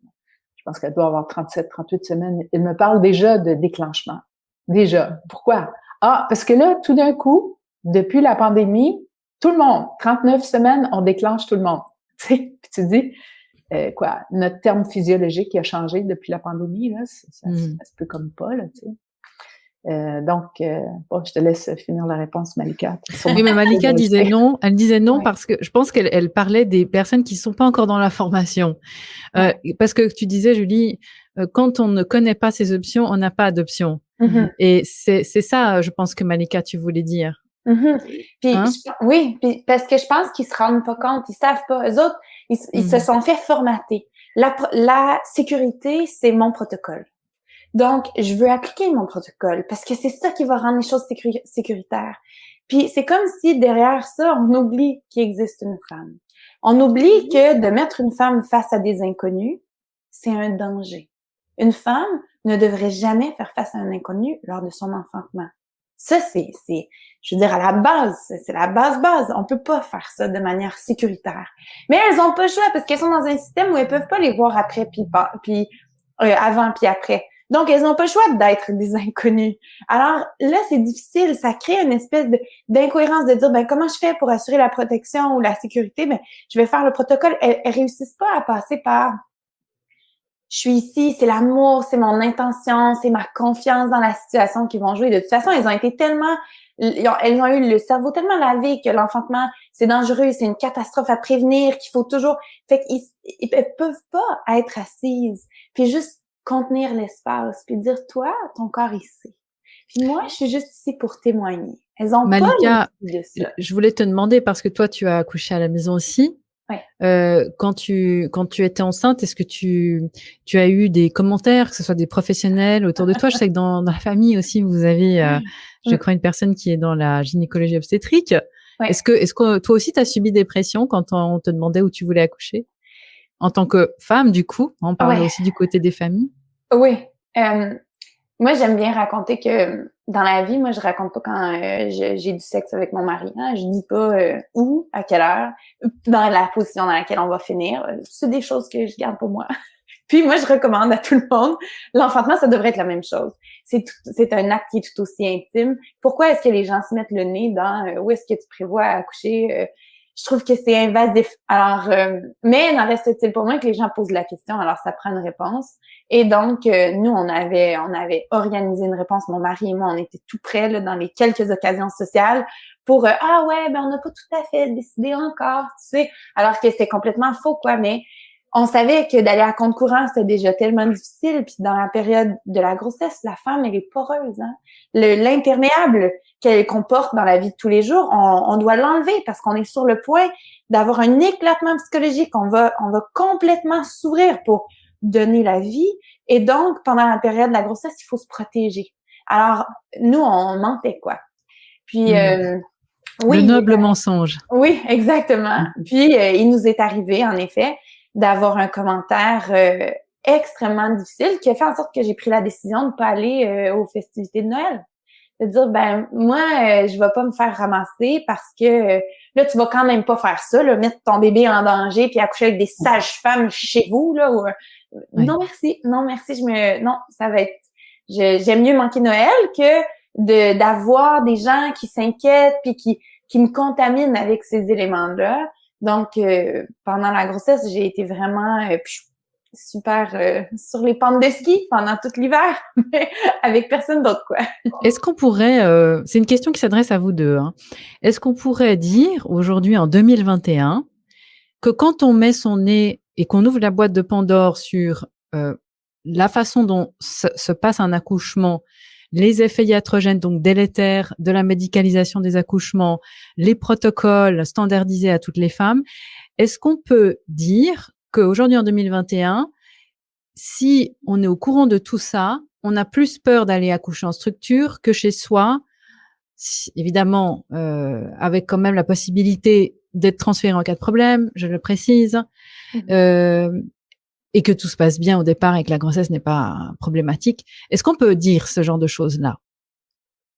Je pense qu'elle doit avoir 37, 38 semaines. Elle me parle déjà de déclenchement. Déjà. Pourquoi? Ah, parce que là, tout d'un coup, depuis la pandémie, tout le monde, 39 semaines, on déclenche tout le monde. Tu sais, puis tu dis, quoi, notre terme physiologique qui a changé depuis la pandémie, là, ça se peut comme pas, là, tu sais. Bon, je te laisse finir la réponse, Malika. Oui, mais Malika disait non. Elle disait non Ouais. parce que je pense qu'elle parlait des personnes qui ne sont pas encore dans la formation. Parce que tu disais, Julie, quand on ne connaît pas ces options, on n'a pas d'option. Et c'est ça, je pense que Malika, tu voulais dire. Puis, Hein? oui, puis parce que je pense qu'ils se rendent pas compte, ils savent pas. Eux autres, ils se sont fait formater. La sécurité, c'est mon protocole. Donc, je veux appliquer mon protocole parce que c'est ça qui va rendre les choses sécuritaires. Puis, c'est comme si derrière ça, on oublie qu'il existe une femme. On oublie que de mettre une femme face à des inconnus, c'est un danger. Une femme ne devrait jamais faire face à un inconnu lors de son enfantement. Ça, je veux dire, à la base, c'est la base. On peut pas faire ça de manière sécuritaire. Mais elles ont pas le choix parce qu'elles sont dans un système où elles peuvent pas les voir après puis avant puis après. Donc, elles n'ont pas le choix d'être des inconnus. Alors là, c'est difficile. Ça crée une espèce d'incohérence de dire, ben comment je fais pour assurer la protection ou la sécurité? Ben, je vais faire le protocole. Elles réussissent pas à passer par je suis ici, c'est l'amour, c'est mon intention, c'est ma confiance dans la situation qu'ils vont jouer. De toute façon, elles ont eu le cerveau tellement lavé que l'enfantement, c'est dangereux, c'est une catastrophe à prévenir, qu'il faut toujours, fait qu'ils peuvent pas être assises, puis juste contenir l'espace, puis dire, toi, ton corps ici. Puis moi, je suis juste ici pour témoigner. Elles ont Malika, pas le de ça. je voulais te demander, parce que toi, tu as accouché à la maison aussi. Ouais. Quand tu étais enceinte, est-ce que tu as eu des commentaires, que ce soit des professionnels autour de toi? Je sais que dans la famille aussi, vous avez, je crois, une personne qui est dans la gynécologie obstétrique. Ouais. Est-ce que toi aussi, tu as subi des pressions quand on te demandait où tu voulais accoucher? En tant que femme, du coup, on parle aussi du côté des familles. Oui. Moi, j'aime bien raconter que dans la vie, moi, je raconte pas quand j'ai du sexe avec mon mari. Hein. Je dis pas où, à quelle heure, dans la position dans laquelle on va finir. C'est des choses que je garde pour moi. Puis moi, je recommande à tout le monde, l'enfantement, ça devrait être la même chose. C'est un acte qui est tout aussi intime. Pourquoi est-ce que les gens se mettent le nez dans où est-ce que tu prévois accoucher? Je trouve que c'est invasif. Alors, mais n'en reste-t-il pas moins que les gens posent la question, alors ça prend une réponse. Et donc, nous, on avait organisé une réponse. Mon mari et moi, on était tout près là, dans les quelques occasions sociales pour ah ouais, ben on n'a pas tout à fait décidé encore, tu sais. Alors que c'était complètement faux, quoi. Mais on savait que d'aller à compte courant, c'était déjà tellement difficile. Puis dans la période de la grossesse, la femme, elle est poreuse. Hein? L'imperméable qu'elle comporte dans la vie de tous les jours, on doit l'enlever parce qu'on est sur le point d'avoir un éclatement psychologique. On va complètement s'ouvrir pour donner la vie. Et donc, pendant la période de la grossesse, il faut se protéger. Alors, nous, on mentait, quoi. Puis, oui. Le noble mensonge. Oui, exactement. Puis, il nous est arrivé, en effet, d'avoir un commentaire extrêmement difficile qui a fait en sorte que j'ai pris la décision de ne pas aller aux festivités de Noël. De dire, ben moi, je vais pas me faire ramasser parce que là, tu vas quand même pas faire ça, là, mettre ton bébé en danger puis accoucher avec des sages-femmes chez vous, là. Non, merci. Non, merci. Non, ça va être... J'aime mieux manquer Noël que d'avoir des gens qui s'inquiètent puis qui me contaminent avec ces éléments-là. Donc, pendant la grossesse, j'ai été vraiment... super sur les pentes de ski pendant tout l'hiver, mais avec personne d'autre, quoi. Est-ce qu'on pourrait, c'est une question qui s'adresse à vous deux, hein. Est-ce qu'on pourrait dire aujourd'hui en 2021 que quand on met son nez et qu'on ouvre la boîte de Pandore sur la façon dont se passe un accouchement, les effets iatrogènes, donc délétères, de la médicalisation des accouchements, les protocoles standardisés à toutes les femmes, est-ce qu'on peut dire qu'aujourd'hui en 2021, si on est au courant de tout ça, on a plus peur d'aller accoucher en structure que chez soi, évidemment avec quand même la possibilité d'être transféré en cas de problème, je le précise, et que tout se passe bien au départ et que la grossesse n'est pas problématique. Est-ce qu'on peut dire ce genre de choses-là?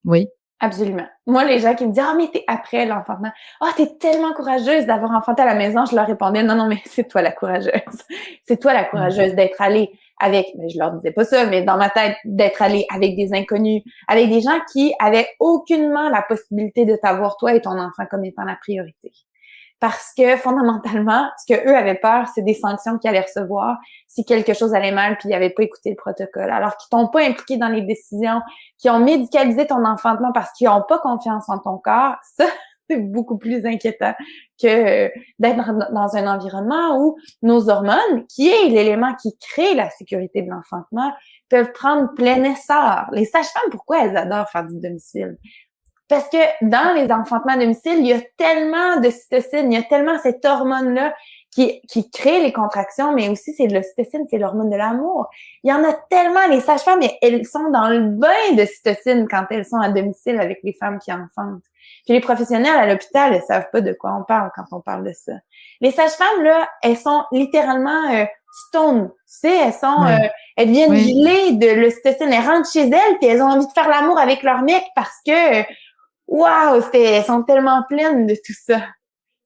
Oui. Absolument. Moi, les gens qui me disent « Ah, mais t'es après l'enfantement. Ah, t'es tellement courageuse d'avoir enfanté à la maison. » Je leur répondais « Non, non, mais c'est toi la courageuse. C'est toi la courageuse d'être allée avec… » Mais je leur disais pas ça, mais dans ma tête, d'être allée avec des inconnus, avec des gens qui avaient aucunement la possibilité de t'avoir toi et ton enfant comme étant la priorité. Parce que fondamentalement, ce que eux avaient peur, c'est des sanctions qu'ils allaient recevoir si quelque chose allait mal puis ils n'avaient pas écouté le protocole. Alors qu'ils t'ont pas impliqué dans les décisions, qui ont médicalisé ton enfantement parce qu'ils n'ont pas confiance en ton corps, ça, c'est beaucoup plus inquiétant que d'être dans un environnement où nos hormones, qui est l'élément qui crée la sécurité de l'enfantement, peuvent prendre plein essor. Les sages-femmes, pourquoi elles adorent faire du domicile? Parce que dans les enfantements à domicile, il y a tellement de cytocine, il y a tellement cette hormone-là qui crée les contractions, mais aussi c'est l'ocytocine, c'est l'hormone de l'amour. Il y en a tellement, les sages-femmes, elles sont dans le bain de cytocine quand elles sont à domicile avec les femmes qui enfantent. Puis les professionnels à l'hôpital, elles savent pas de quoi on parle quand on parle de ça. Les sages-femmes, là, elles sont littéralement stone. Tu sais, elles viennent geler de l'ocytocine. Elles rentrent chez elles puis elles ont envie de faire l'amour avec leur mec parce que wow, elles sont tellement pleines de tout ça.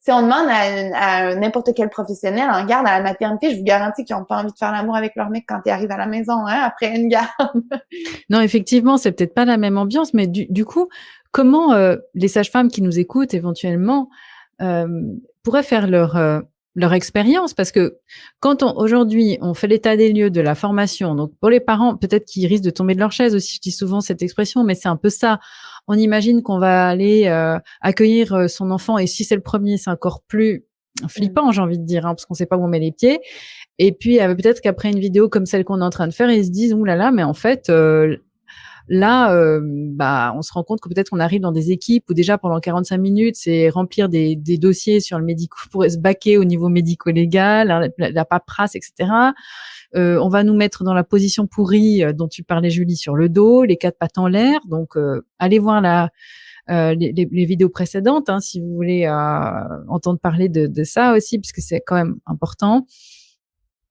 Si on demande à n'importe quel professionnel en garde à la maternité, je vous garantis qu'ils n'ont pas envie de faire l'amour avec leur mec quand ils arrivent à la maison, hein, après une garde. Non, effectivement, c'est peut-être pas la même ambiance, mais du coup, comment les sages-femmes qui nous écoutent éventuellement pourraient faire leur expérience, parce que quand aujourd'hui on fait l'état des lieux de la formation, donc pour les parents, peut-être qu'ils risquent de tomber de leur chaise aussi, je dis souvent cette expression, mais c'est un peu ça. On imagine qu'on va aller accueillir son enfant, et si c'est le premier, c'est encore plus flippant, j'ai envie de dire, hein, parce qu'on sait pas où on met les pieds. Et puis peut-être qu'après une vidéo comme celle qu'on est en train de faire, ils se disent ouh là là, mais en fait là, on se rend compte que peut-être on arrive dans des équipes où déjà pendant 45 minutes, c'est remplir des dossiers sur le médico pour se baquer au niveau médico-légal, hein, la paperasse, etc. On va nous mettre dans la position pourrie dont tu parlais, Julie, sur le dos, les quatre pattes en l'air. Donc, allez voir les vidéos précédentes, hein, si vous voulez entendre parler de ça aussi, puisque c'est quand même important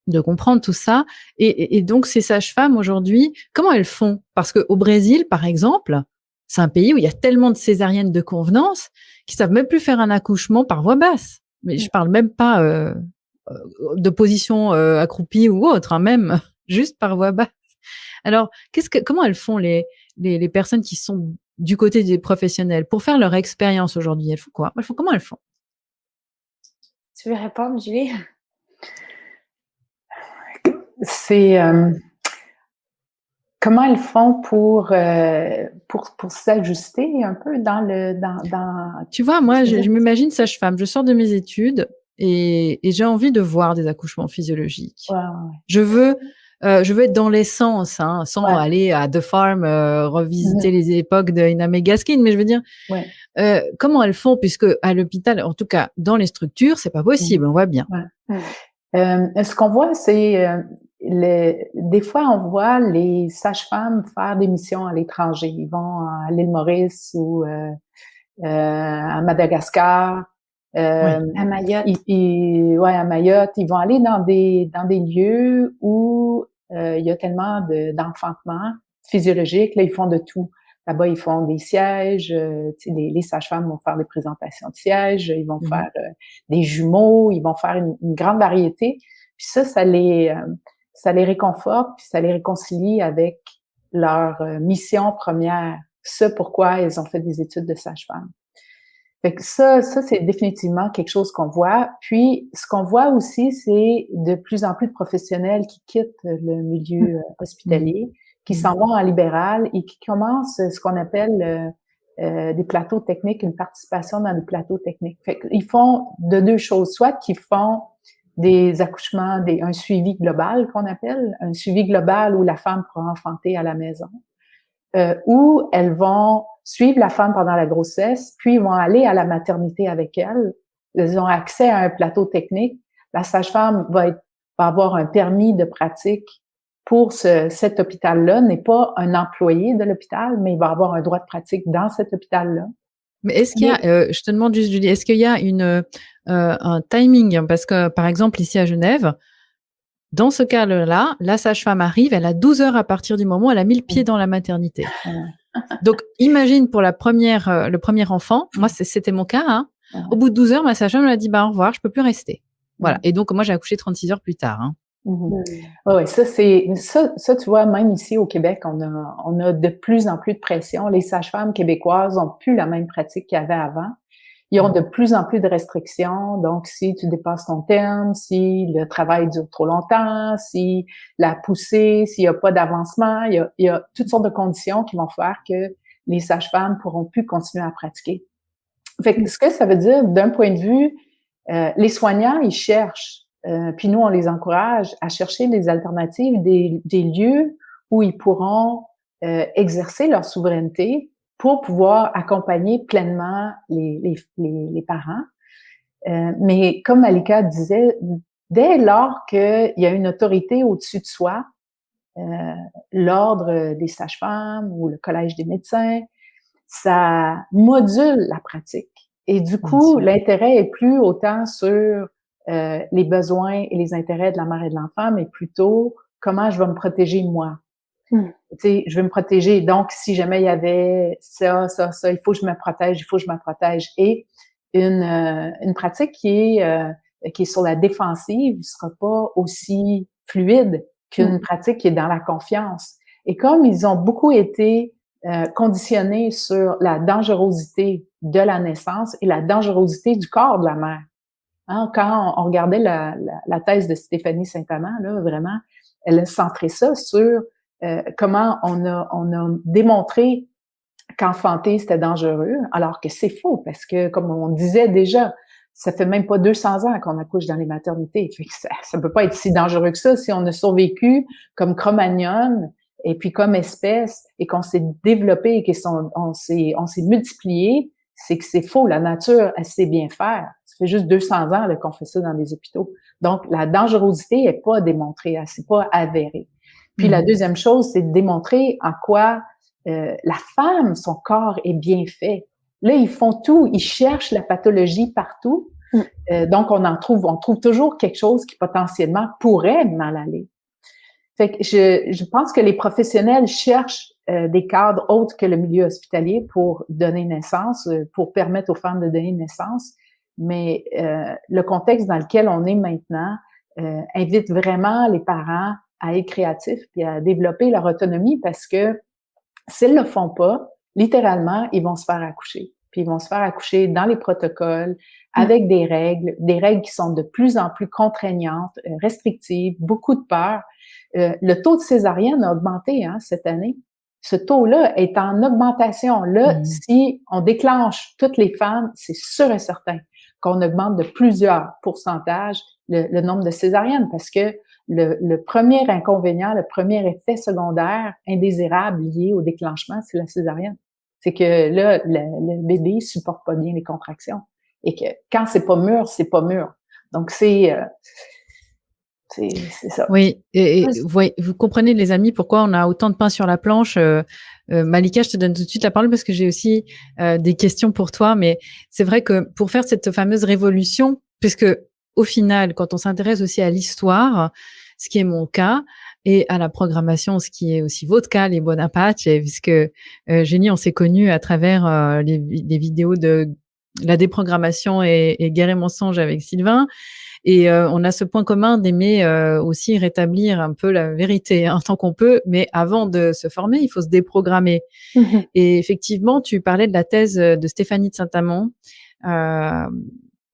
de comprendre tout ça. Et donc, ces sages-femmes aujourd'hui, comment elles font? Parce qu'au Brésil, par exemple, c'est un pays où il y a tellement de césariennes de convenance qu'ils savent même plus faire un accouchement par voie basse. Mais je parle même pas de position accroupie ou autre, hein, même juste par voie basse. Alors, comment elles font les personnes qui sont du côté des professionnels pour faire leur expérience aujourd'hui? Elles font quoi? Comment elles font? Tu veux répondre, Julie? C'est comment elles font pour s'ajuster un peu dans. Tu vois, moi, je m'imagine sage-femme. Je sors de mes études et j'ai envie de voir des accouchements physiologiques. Ouais. Je veux être dans l'essence, hein, sans aller à The Farm revisiter les époques de Ina May Gaskin, mais je veux dire, comment elles font, puisque à l'hôpital, en tout cas dans les structures, c'est pas possible, on voit bien. Ce qu'on voit, c'est des fois, on voit les sages-femmes faire des missions à l'étranger. Ils vont à l'île Maurice ou à Madagascar. À Mayotte. À Mayotte. Ils vont aller dans des lieux où il y a tellement d'enfantement physiologique. Là, ils font de tout. Là-bas, ils font des sièges. Les sages-femmes vont faire des présentations de sièges. Ils vont faire des jumeaux. Ils vont faire une grande variété. Puis ça les réconforte, puis ça les réconcilie avec leur mission première. Ce pourquoi ils ont fait des études de sage-femme. Fait que ça, c'est définitivement quelque chose qu'on voit. Puis, ce qu'on voit aussi, c'est de plus en plus de professionnels qui quittent le milieu hospitalier, qui s'en vont en libéral et qui commencent ce qu'on appelle des plateaux techniques, une participation dans des plateaux techniques. Fait qu'ils font de deux choses, soit qu'ils font des accouchements, un suivi global qu'on appelle, un suivi global où la femme pourra enfanter à la maison, où elles vont suivre la femme pendant la grossesse, puis ils vont aller à la maternité avec elle. Ils ont accès à un plateau technique. La sage-femme va avoir un permis de pratique pour cet hôpital-là, n'est pas un employé de l'hôpital, mais il va avoir un droit de pratique dans cet hôpital-là. Mais est-ce qu'il y a, je te demande juste, Julie, est-ce qu'il y a un timing? Parce que, par exemple, ici à Genève, dans ce cas-là, la sage-femme arrive, elle a 12 heures à partir du moment où elle a mis le pied dans la maternité. Donc, imagine pour le premier enfant, moi, c'était mon cas, hein. Au bout de 12 heures, ma sage-femme m'a dit, bah, au revoir, je peux plus rester. Voilà. Et donc, moi, j'ai accouché 36 heures plus tard, hein. Ouais, ça, tu vois, même ici au Québec, on a de plus en plus de pression. Les sages-femmes québécoises ont plus la même pratique qu'il y avait avant. Ils ont de plus en plus de restrictions. Donc, si tu dépasses ton terme, si le travail dure trop longtemps, si la poussée, s'il n'y a pas d'avancement, il y a toutes sortes de conditions qui vont faire que les sages-femmes pourront plus continuer à pratiquer. Fait que ce que ça veut dire, d'un point de vue, les soignants, ils cherchent. Puis nous, on les encourage à chercher des alternatives, des lieux où ils pourront exercer leur souveraineté pour pouvoir accompagner pleinement les parents. Mais comme Malika disait, dès lors qu'il y a une autorité au-dessus de soi, l'ordre des sages-femmes ou le collège des médecins, ça module la pratique. Et du coup, l'intérêt est plus autant sur les besoins et les intérêts de la mère et de l'enfant, mais plutôt comment je vais me protéger moi. Tu sais, je vais me protéger. Donc, si jamais il y avait ça, il faut que je me protège. Et une pratique qui est sur la défensive ne sera pas aussi fluide qu'une pratique qui est dans la confiance. Et comme ils ont beaucoup été conditionnés sur la dangerosité de la naissance et la dangerosité du corps de la mère. Hein, quand on regardait la thèse de Stéphanie Saint-Amand, là, vraiment, elle a centré ça sur comment on a démontré qu'enfanter, c'était dangereux, alors que c'est faux, parce que, comme on disait déjà, ça fait même pas 200 ans qu'on accouche dans les maternités. Fait que ça peut pas être si dangereux que ça si on a survécu comme Cro-Magnon et puis comme espèce et qu'on s'est développé et qu'on s'est multiplié, c'est que c'est faux. La nature, elle sait bien faire. Ça fait juste 200 ans qu'on fait ça dans les hôpitaux. Donc, la dangerosité est pas démontrée, elle s'est pas avérée. Puis la deuxième chose, c'est de démontrer en quoi la femme, son corps est bien fait. Là, ils font tout, ils cherchent la pathologie partout. Donc, on trouve toujours quelque chose qui potentiellement pourrait mal aller. Fait que je pense que les professionnels cherchent des cadres autres que le milieu hospitalier pour donner naissance, pour permettre aux femmes de donner naissance. Mais le contexte dans lequel on est maintenant invite vraiment les parents à être créatifs puis à développer leur autonomie parce que s'ils le font pas, littéralement, ils vont se faire accoucher. Puis ils vont se faire accoucher dans les protocoles, avec des règles qui sont de plus en plus contraignantes, restrictives, beaucoup de peur. Le taux de césarienne a augmenté cette année. Ce taux-là est en augmentation. Là, si on déclenche toutes les femmes, c'est sûr et certain qu'on augmente de plusieurs pourcentages le nombre de césariennes parce que le premier inconvénient, le premier effet secondaire indésirable lié au déclenchement, c'est la césarienne. C'est que là, le bébé supporte pas bien les contractions. Et que quand c'est pas mûr, c'est pas mûr. Donc, c'est ça. Oui, et vous comprenez, les amis, pourquoi on a autant de pain sur la planche. Malika, je te donne tout de suite la parole parce que j'ai aussi des questions pour toi. Mais c'est vrai que pour faire cette fameuse révolution, puisque au final, quand on s'intéresse aussi à l'histoire, ce qui est mon cas, et à la programmation, ce qui est aussi votre cas, les Bonaparte, puisque Génie, on s'est connus à travers les vidéos de la déprogrammation et Guerre et mensonge avec Sylvain. Et on a ce point commun d'aimer aussi rétablir un peu la vérité tant qu'on peut, mais avant de se former, il faut se déprogrammer. Et effectivement, tu parlais de la thèse de Stéphanie de Saint-Amand, euh,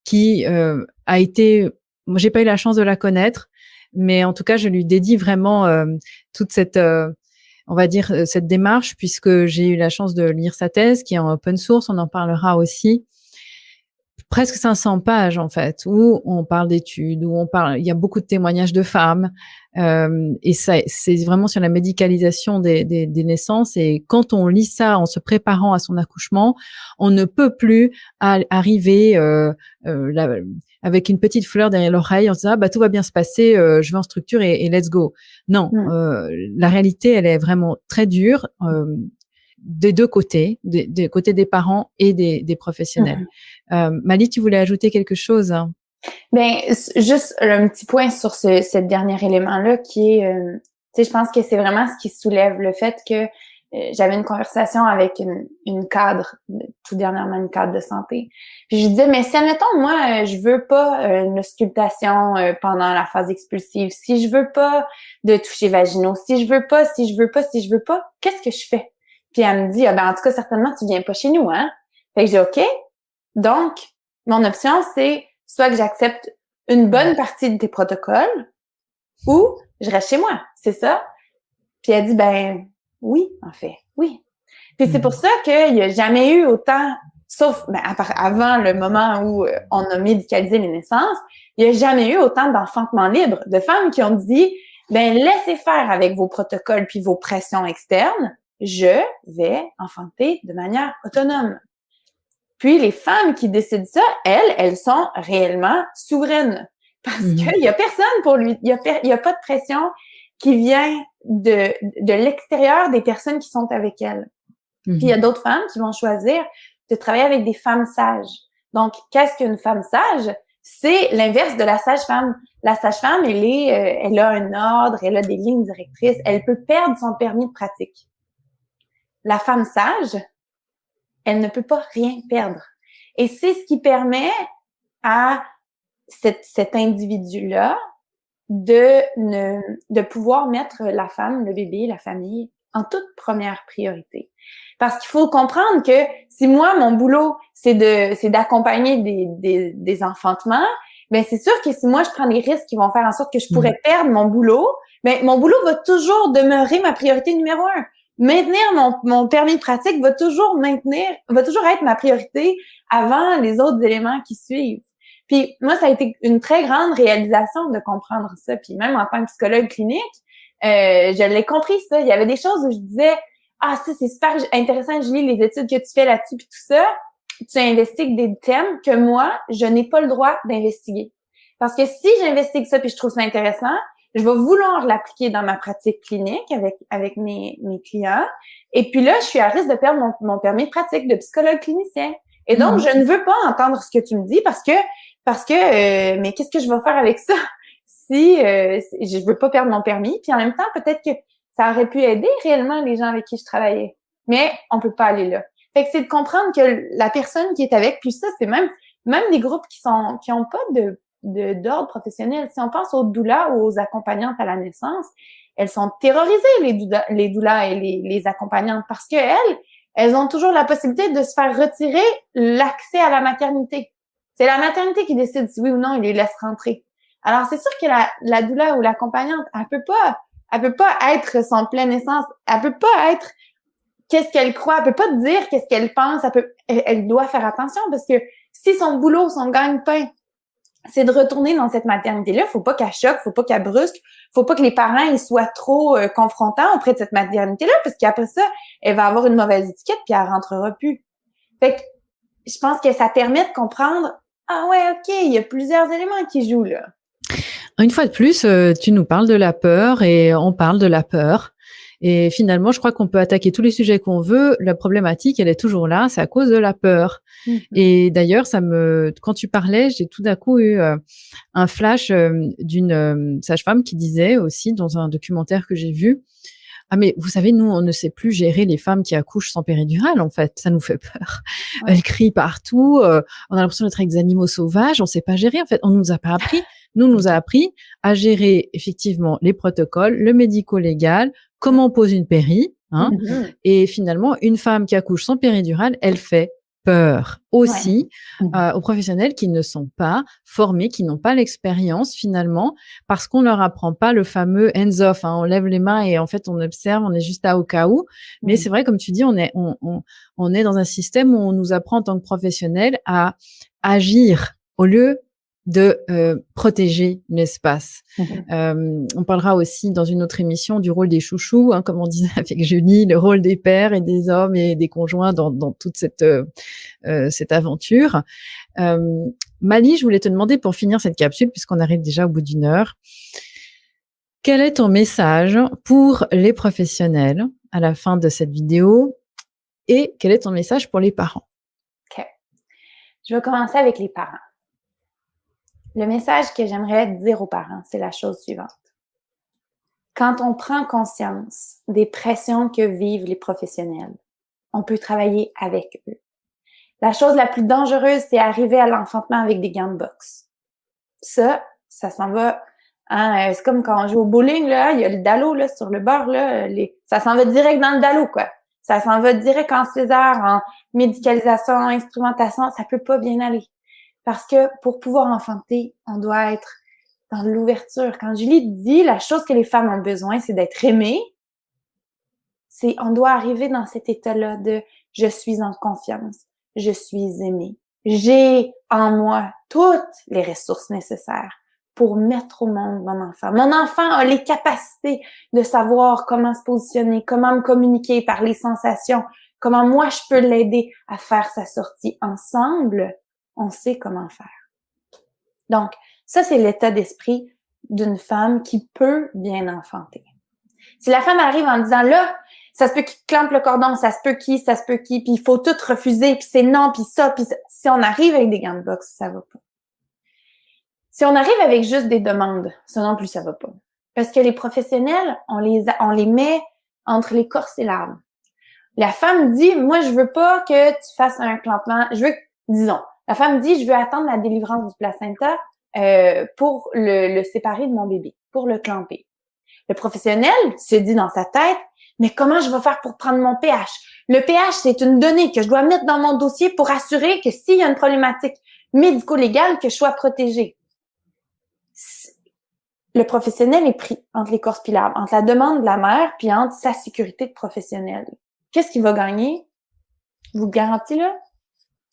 qui a été, moi j'ai pas eu la chance de la connaître, mais en tout cas je lui dédie vraiment toute cette on va dire cette démarche, puisque j'ai eu la chance de lire sa thèse qui est en open source, on en parlera aussi. Presque 500 pages en fait, où on parle d'études, où on parle, il y a beaucoup de témoignages de femmes, et ça, c'est vraiment sur la médicalisation des naissances. Et quand on lit ça en se préparant à son accouchement, on ne peut plus arriver avec une petite fleur derrière l'oreille en se disant ah, bah tout va bien se passer, je vais en structure et let's go. Non, la réalité elle est vraiment très dure. Des deux côtés, des côtés des parents et des professionnels. Mali, tu voulais ajouter quelque chose? Ben, juste un petit point sur ce dernier élément-là qui est, tu sais, je pense que c'est vraiment ce qui soulève le fait que j'avais une conversation avec une cadre, tout dernièrement une cadre de santé. Puis je disais, mais si admettons, moi, je veux pas une auscultation pendant la phase expulsive, si je veux pas de toucher vaginaux, si je veux pas, qu'est-ce que je fais? Puis elle me dit, ah ben en tout cas, certainement, tu viens pas chez nous, hein? Fait que j'ai OK. Donc, mon option, c'est soit que j'accepte une bonne partie de tes protocoles ou je reste chez moi. C'est ça? Puis elle dit, ben oui, en fait, oui. Puis c'est pour ça qu'il n'y a jamais eu autant, sauf avant le moment où on a médicalisé les naissances, il n'y a jamais eu autant d'enfantements libres, de femmes qui ont dit, ben laissez faire avec vos protocoles puis vos pressions externes, je vais enfanter de manière autonome. Puis les femmes qui décident ça, elles sont réellement souveraines. Parce qu'il y a personne pour lui, il y a pas de pression qui vient de l'extérieur des personnes qui sont avec elles. Puis il y a d'autres femmes qui vont choisir de travailler avec des femmes sages. Donc, qu'est-ce qu'une femme sage? C'est l'inverse de la sage-femme. La sage-femme, elle a un ordre, elle a des lignes directrices, elle peut perdre son permis de pratique. La femme sage, elle ne peut pas rien perdre. Et c'est ce qui permet à cet individu-là de pouvoir mettre la femme, le bébé, la famille en toute première priorité. Parce qu'il faut comprendre que si moi, mon boulot, c'est d'accompagner des enfantements, ben c'est sûr que si moi, je prends des risques qui vont faire en sorte que je pourrais perdre mon boulot, ben mon boulot va toujours demeurer ma priorité numéro 1. Maintenir mon permis de pratique va toujours être ma priorité avant les autres éléments qui suivent. Puis moi, ça a été une très grande réalisation de comprendre ça. Puis même en tant que psychologue clinique, je l'ai compris ça. Il y avait des choses où je disais ah ça c'est super intéressant, je lis les études que tu fais là-dessus puis tout ça. Tu investigues des thèmes que moi, je n'ai pas le droit d'investiguer. Parce que si j'investigue ça puis je trouve ça intéressant, je vais vouloir l'appliquer dans ma pratique clinique avec mes clients. Et puis là, je suis à risque de perdre mon permis de pratique de psychologue clinicien. Et donc, je ne veux pas entendre ce que tu me dis parce que mais qu'est-ce que je vais faire avec ça si je veux pas perdre mon permis? Puis en même temps, peut-être que ça aurait pu aider réellement les gens avec qui je travaillais. Mais on peut pas aller là. Fait que c'est de comprendre que la personne qui est avec, puis ça, c'est même des groupes qui ont pas d'ordre professionnel. Si on pense aux doulas ou aux accompagnantes à la naissance, elles sont terrorisées, les doulas et les accompagnantes, parce que elles ont toujours la possibilité de se faire retirer l'accès à la maternité. C'est la maternité qui décide si oui ou non il les laisse rentrer. Alors, c'est sûr que la doula ou l'accompagnante, elle peut pas être son pleine essence. Elle peut pas être qu'est-ce qu'elle croit. Elle peut pas dire qu'est-ce qu'elle pense. Elle doit faire attention parce que si son boulot, son gagne-pain, c'est de retourner dans cette maternité-là, faut pas qu'elle choque, faut pas qu'elle brusque, faut pas que les parents ils soient trop confrontants auprès de cette maternité-là, parce qu'après ça, elle va avoir une mauvaise étiquette puis elle rentrera plus. Fait que je pense que ça permet de comprendre ah ouais, ok, il y a plusieurs éléments qui jouent là. Une fois de plus, tu nous parles de la peur et on parle de la peur. Et finalement, je crois qu'on peut attaquer tous les sujets qu'on veut. La problématique, elle est toujours là, c'est à cause de la peur. Et d'ailleurs, quand tu parlais, j'ai tout d'un coup eu un flash d'une sage-femme qui disait aussi dans un documentaire que j'ai vu, ah mais vous savez, nous, on ne sait plus gérer les femmes qui accouchent sans péridurale, en fait. Ça nous fait peur. Ouais. Elles crient partout. On a l'impression d'être avec des animaux sauvages. On sait pas gérer, en fait. On nous a pas appris. Nous, on nous a appris à gérer, effectivement, les protocoles, le médico-légal, comment on pose une péri, hein. Et finalement, une femme qui accouche sans péridurale, elle fait peur Ouais. aussi aux professionnels qui ne sont pas formés, qui n'ont pas l'expérience finalement, parce qu'on leur apprend pas le fameux hands-off. On lève les mains et en fait on observe, on est juste là au cas où. Mais c'est vrai, comme tu dis, on est dans un système où on nous apprend en tant que professionnel à agir au lieu de protéger l'espace. On parlera aussi dans une autre émission du rôle des chouchous, comme on disait avec Julie, le rôle des pères et des hommes et des conjoints dans toute cette aventure. Mali, je voulais te demander pour finir cette capsule, puisqu'on arrive déjà au bout d'une heure, quel est ton message pour les professionnels à la fin de cette vidéo et quel est ton message pour les parents? OK. Je vais commencer avec les parents. Le message que j'aimerais dire aux parents, c'est la chose suivante. Quand on prend conscience des pressions que vivent les professionnels, on peut travailler avec eux. La chose la plus dangereuse, c'est arriver à l'enfantement avec des gants de boxe. Ça s'en va. C'est comme quand on joue au bowling, là, il y a le dallo là, sur le bord, là, ça s'en va direct dans le dallo, quoi. Ça s'en va direct en césar, en médicalisation, en instrumentation, ça peut pas bien aller. Parce que pour pouvoir enfanter, on doit être dans l'ouverture. Quand Julie dit la chose que les femmes ont besoin, c'est d'être aimées, on doit arriver dans cet état-là de je suis en confiance, je suis aimée, j'ai en moi toutes les ressources nécessaires pour mettre au monde mon enfant. Mon enfant a les capacités de savoir comment se positionner, comment me communiquer par les sensations, comment moi je peux l'aider à faire sa sortie. Ensemble, on sait comment faire. Donc, ça, c'est l'état d'esprit d'une femme qui peut bien enfanter. Si la femme arrive en disant, là, ça se peut qu'il clampe le cordon, ça se peut qui, puis il faut tout refuser, puis c'est non, puis ça, si on arrive avec des gants de boxe, ça va pas. Si on arrive avec juste des demandes, ça non plus, ça va pas. Parce que les professionnels, on les met entre l'écorce et l'arbre. La femme dit, moi, je veux pas que tu fasses un clampement, la femme dit, je veux attendre la délivrance du placenta pour le séparer de mon bébé, pour le clamper. Le professionnel se dit dans sa tête, mais comment je vais faire pour prendre mon pH? Le pH, c'est une donnée que je dois mettre dans mon dossier pour assurer que s'il y a une problématique médico-légale, que je sois protégée. Le professionnel est pris entre l'écorce et l'arbre, entre la demande de la mère puis entre sa sécurité de professionnel. Qu'est-ce qu'il va gagner? Je vous le garantis, là.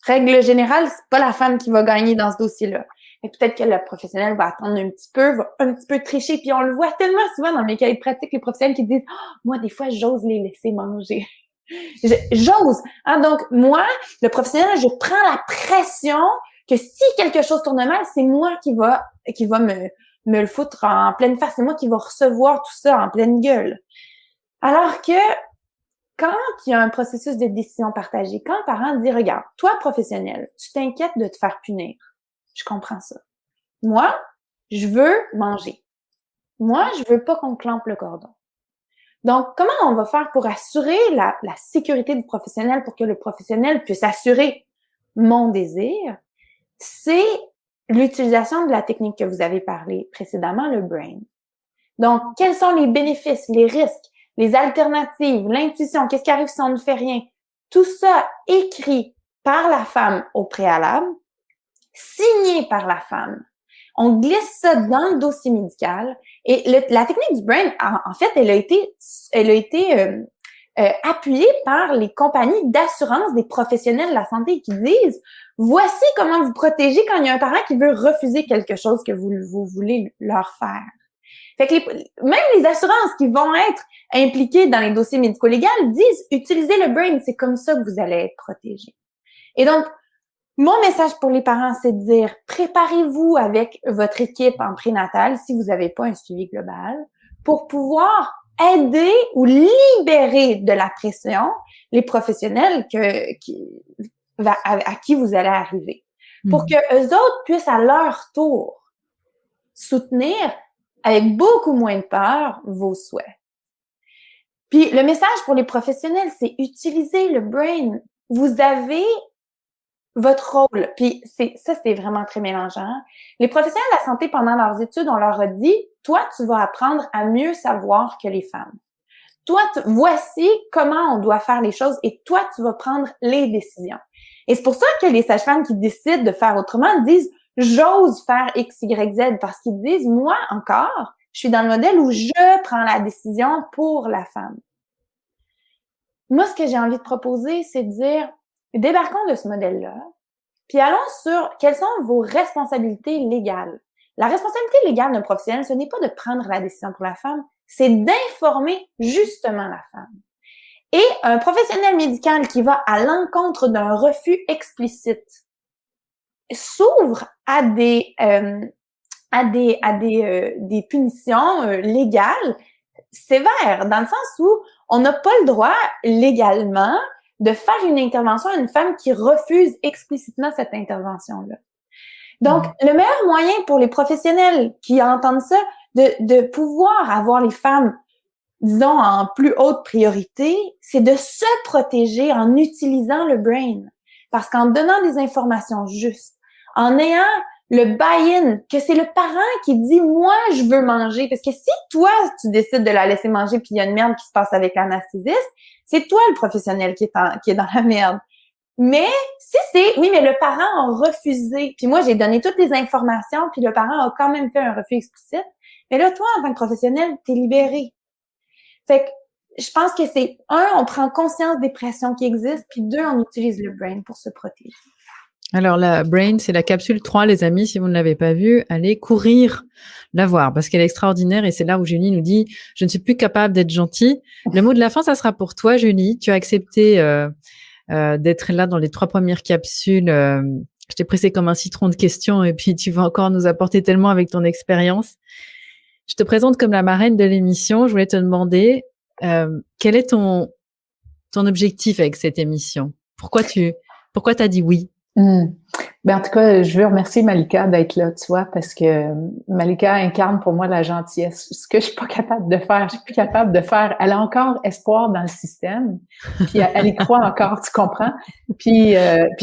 Règle générale, c'est pas la femme qui va gagner dans ce dossier-là. Et peut-être que le professionnel va attendre un petit peu, va un petit peu tricher, puis on le voit tellement souvent dans mes cahiers de pratique, les professionnels qui disent « moi, des fois, j'ose les laisser manger. » J'ose. Donc, moi, le professionnel, je prends la pression que si quelque chose tourne mal, c'est moi qui va me le foutre en pleine face. C'est moi qui va recevoir tout ça en pleine gueule. Alors que quand il y a un processus de décision partagée, quand le parent dit « regarde, toi, professionnel, tu t'inquiètes de te faire punir. Je comprends ça. Moi, je veux manger. Moi, je veux pas qu'on clampe le cordon. Donc, comment on va faire pour assurer la sécurité du professionnel pour que le professionnel puisse assurer mon désir? C'est l'utilisation de la technique que vous avez parlé précédemment, le brain. Donc, quels sont les bénéfices, les risques, les alternatives, l'intuition, qu'est-ce qui arrive si on ne fait rien? Tout ça écrit par la femme au préalable, signé par la femme. On glisse ça dans le dossier médical et la technique du brain, en fait, elle a été appuyée par les compagnies d'assurance des professionnels de la santé qui disent voici comment vous protéger quand il y a un parent qui veut refuser quelque chose que vous voulez leur faire. Fait que même les assurances qui vont être impliquées dans les dossiers médico-légaux disent utilisez le brain, c'est comme ça que vous allez être protégé. Et donc, mon message pour les parents, c'est de dire préparez-vous avec votre équipe en prénatal si vous n'avez pas un suivi global pour pouvoir aider ou libérer de la pression les professionnels à qui vous allez arriver. Pour que eux autres puissent à leur tour soutenir avec beaucoup moins de peur vos souhaits. Puis le message pour les professionnels, c'est utiliser le brain. Vous avez votre rôle, puis c'est vraiment très mélangeant. Les professionnels de la santé, pendant leurs études, on leur a dit, toi, tu vas apprendre à mieux savoir que les femmes. Toi, voici comment on doit faire les choses et toi, tu vas prendre les décisions. Et c'est pour ça que les sages-femmes qui décident de faire autrement disent « j'ose faire X, Y, Z » parce qu'ils disent « moi encore, je suis dans le modèle où je prends la décision pour la femme ». Moi, ce que j'ai envie de proposer, c'est de dire « débarquons de ce modèle-là, puis allons sur quelles sont vos responsabilités légales. » La responsabilité légale d'un professionnel, ce n'est pas de prendre la décision pour la femme, c'est d'informer justement la femme. Et un professionnel médical qui va à l'encontre d'un refus explicite s'ouvre à des punitions légales sévères, dans le sens où on n'a pas le droit légalement de faire une intervention à une femme qui refuse explicitement cette intervention-là. Donc, le meilleur moyen pour les professionnels qui entendent ça, de pouvoir avoir les femmes, disons, en plus haute priorité, c'est de se protéger en utilisant le brain. Parce qu'en donnant des informations justes, en ayant le buy-in, que c'est le parent qui dit « moi, je veux manger », parce que si toi, tu décides de la laisser manger puis il y a une merde qui se passe avec l'anesthésiste, c'est toi le professionnel qui est dans la merde. Mais si c'est « oui, mais le parent a refusé », puis moi, j'ai donné toutes les informations, puis le parent a quand même fait un refus explicite, mais là, toi, en tant que professionnel, t'es libéré. Fait que je pense que c'est, on prend conscience des pressions qui existent, puis deux, on utilise le brain pour se protéger. Alors, la Brain, c'est la capsule 3, les amis. Si vous ne l'avez pas vue, allez courir la voir parce qu'elle est extraordinaire et c'est là où Julie nous dit « Je ne suis plus capable d'être gentille ». Le mot de la fin, ça sera pour toi, Julie. Tu as accepté d'être là dans les 3 premières capsules. Je t'ai pressé comme un citron de questions et puis tu vas encore nous apporter tellement avec ton expérience. Je te présente comme la marraine de l'émission. Je voulais te demander quel est ton objectif avec cette émission? Pourquoi t'as dit oui? Ben, en tout cas, je veux remercier Malika d'être là, tu vois, parce que Malika incarne pour moi la gentillesse. Ce que je suis pas capable de faire, je suis plus capable de faire. Elle a encore espoir dans le système, puis elle y croit encore, tu comprends? Puis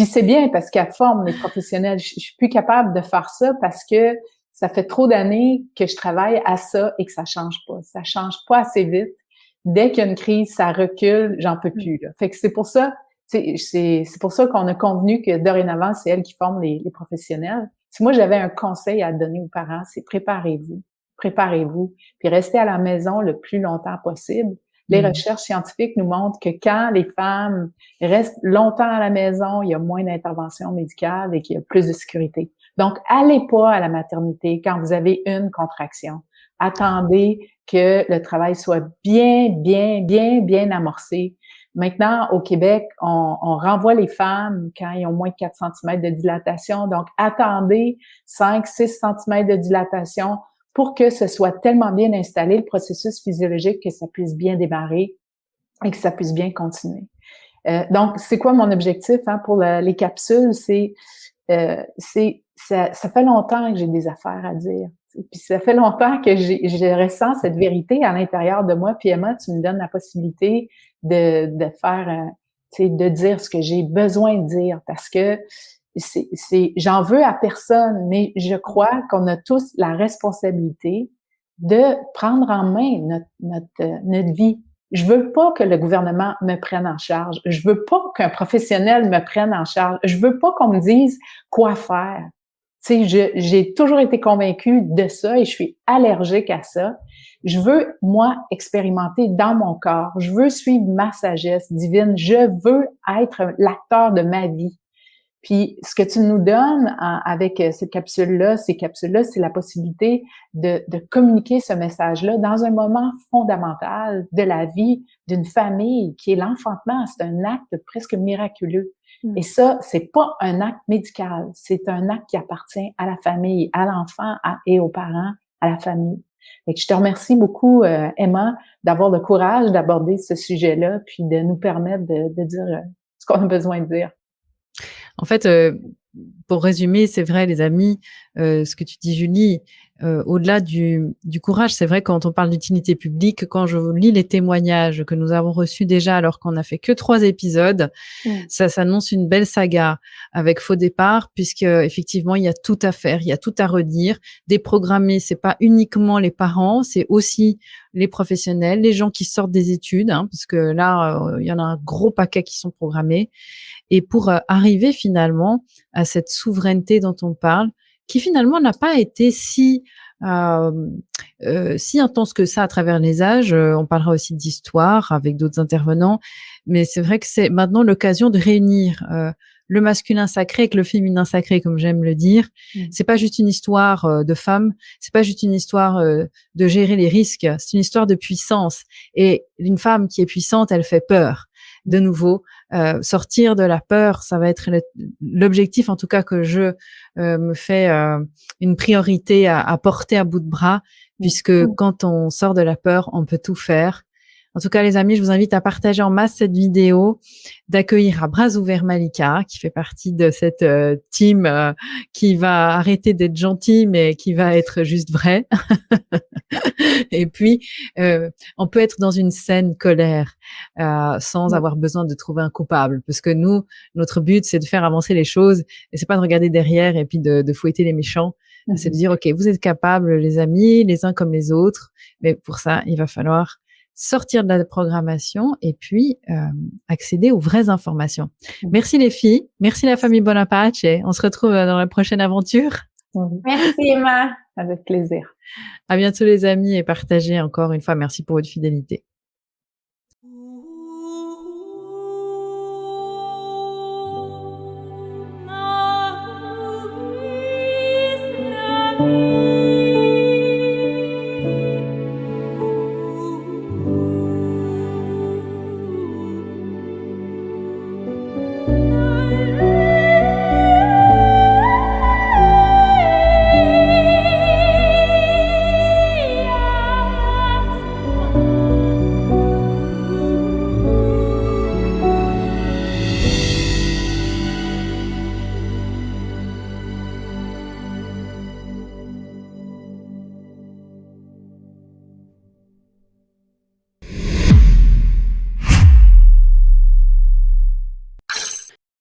c'est bien parce qu'elle forme les professionnels. Je suis plus capable de faire ça parce que ça fait trop d'années que je travaille à ça et que ça change pas. Ça change pas assez vite. Dès qu'il y a une crise, ça recule, j'en peux plus, là. Fait que c'est pour ça qu'on a convenu que dorénavant, c'est elle qui forme les professionnels. Si moi, j'avais un conseil à donner aux parents, c'est préparez-vous, puis restez à la maison le plus longtemps possible. Les recherches scientifiques nous montrent que quand les femmes restent longtemps à la maison, il y a moins d'intervention médicale et qu'il y a plus de sécurité. Donc, allez pas à la maternité quand vous avez une contraction. Attendez que le travail soit bien amorcé. Maintenant, au Québec, on renvoie les femmes quand ils ont moins de 4 cm de dilatation. Donc, attendez 5-6 cm de dilatation pour que ce soit tellement bien installé, le processus physiologique, que ça puisse bien démarrer et que ça puisse bien continuer. Donc, c'est quoi mon objectif pour les capsules? Ça fait longtemps que j'ai des affaires à dire. Puis ça fait longtemps que je ressens cette vérité à l'intérieur de moi. Puis Emma, tu me donnes la possibilité de faire, de dire ce que j'ai besoin de dire parce que j'en veux à personne, mais je crois qu'on a tous la responsabilité de prendre en main notre vie. Je veux pas que le gouvernement me prenne en charge. Je veux pas qu'un professionnel me prenne en charge. Je veux pas qu'on me dise quoi faire. Tu sais, j'ai toujours été convaincue de ça et je suis allergique à ça. Je veux, moi, expérimenter dans mon corps. Je veux suivre ma sagesse divine. Je veux être l'acteur de ma vie. Puis, ce que tu nous donnes avec ces capsules-là, c'est la possibilité de communiquer ce message-là dans un moment fondamental de la vie d'une famille qui est l'enfantement. C'est un acte presque miraculeux. Et ça, c'est pas un acte médical. C'est un acte qui appartient à la famille, à l'enfant et aux parents, à la famille. Et je te remercie beaucoup, Emma, d'avoir le courage d'aborder ce sujet-là puis de nous permettre de dire ce qu'on a besoin de dire. En fait, pour résumer, c'est vrai, les amis, ce que tu dis, Julie, au-delà du courage, c'est vrai, quand on parle d'utilité publique, quand je lis les témoignages que nous avons reçus déjà, alors qu'on n'a fait que 3 épisodes, ça s'annonce une belle saga avec Faux départ, puisque effectivement, il y a tout à faire, il y a tout à redire. Déprogrammer, c'est pas uniquement les parents, c'est aussi les professionnels, les gens qui sortent des études, hein, parce que là, il y en a un gros paquet qui sont programmés. Et pour arriver finalement à cette souveraineté dont on parle, qui finalement n'a pas été si intense que ça à travers les âges. On parlera aussi d'histoire avec d'autres intervenants, mais c'est vrai que c'est maintenant l'occasion de réunir le masculin sacré avec le féminin sacré, comme j'aime le dire. C'est pas juste une histoire de femmes, c'est pas juste une histoire de gérer les risques, c'est une histoire de puissance. Et une femme qui est puissante, elle fait peur. De nouveau, sortir de la peur, ça va être l'objectif, en tout cas que je me fais une priorité à porter à bout de bras, puisque quand on sort de la peur, on peut tout faire. En tout cas, les amis, je vous invite à partager en masse cette vidéo, d'accueillir à bras ouverts Malika, qui fait partie de cette team qui va arrêter d'être gentille, mais qui va être juste vraie. Et puis, on peut être dans une saine colère sans avoir besoin de trouver un coupable, parce que nous, notre but, c'est de faire avancer les choses, et c'est pas de regarder derrière et puis de fouetter les méchants. C'est de dire, OK, vous êtes capables, les amis, les uns comme les autres, mais pour ça, il va falloir sortir de la programmation et puis accéder aux vraies informations. Merci les filles, merci la famille Bonaparte, et on se retrouve dans la prochaine aventure. Merci Emma. Avec plaisir. À bientôt les amis, et partagez encore une fois. Merci pour votre fidélité. Thank you.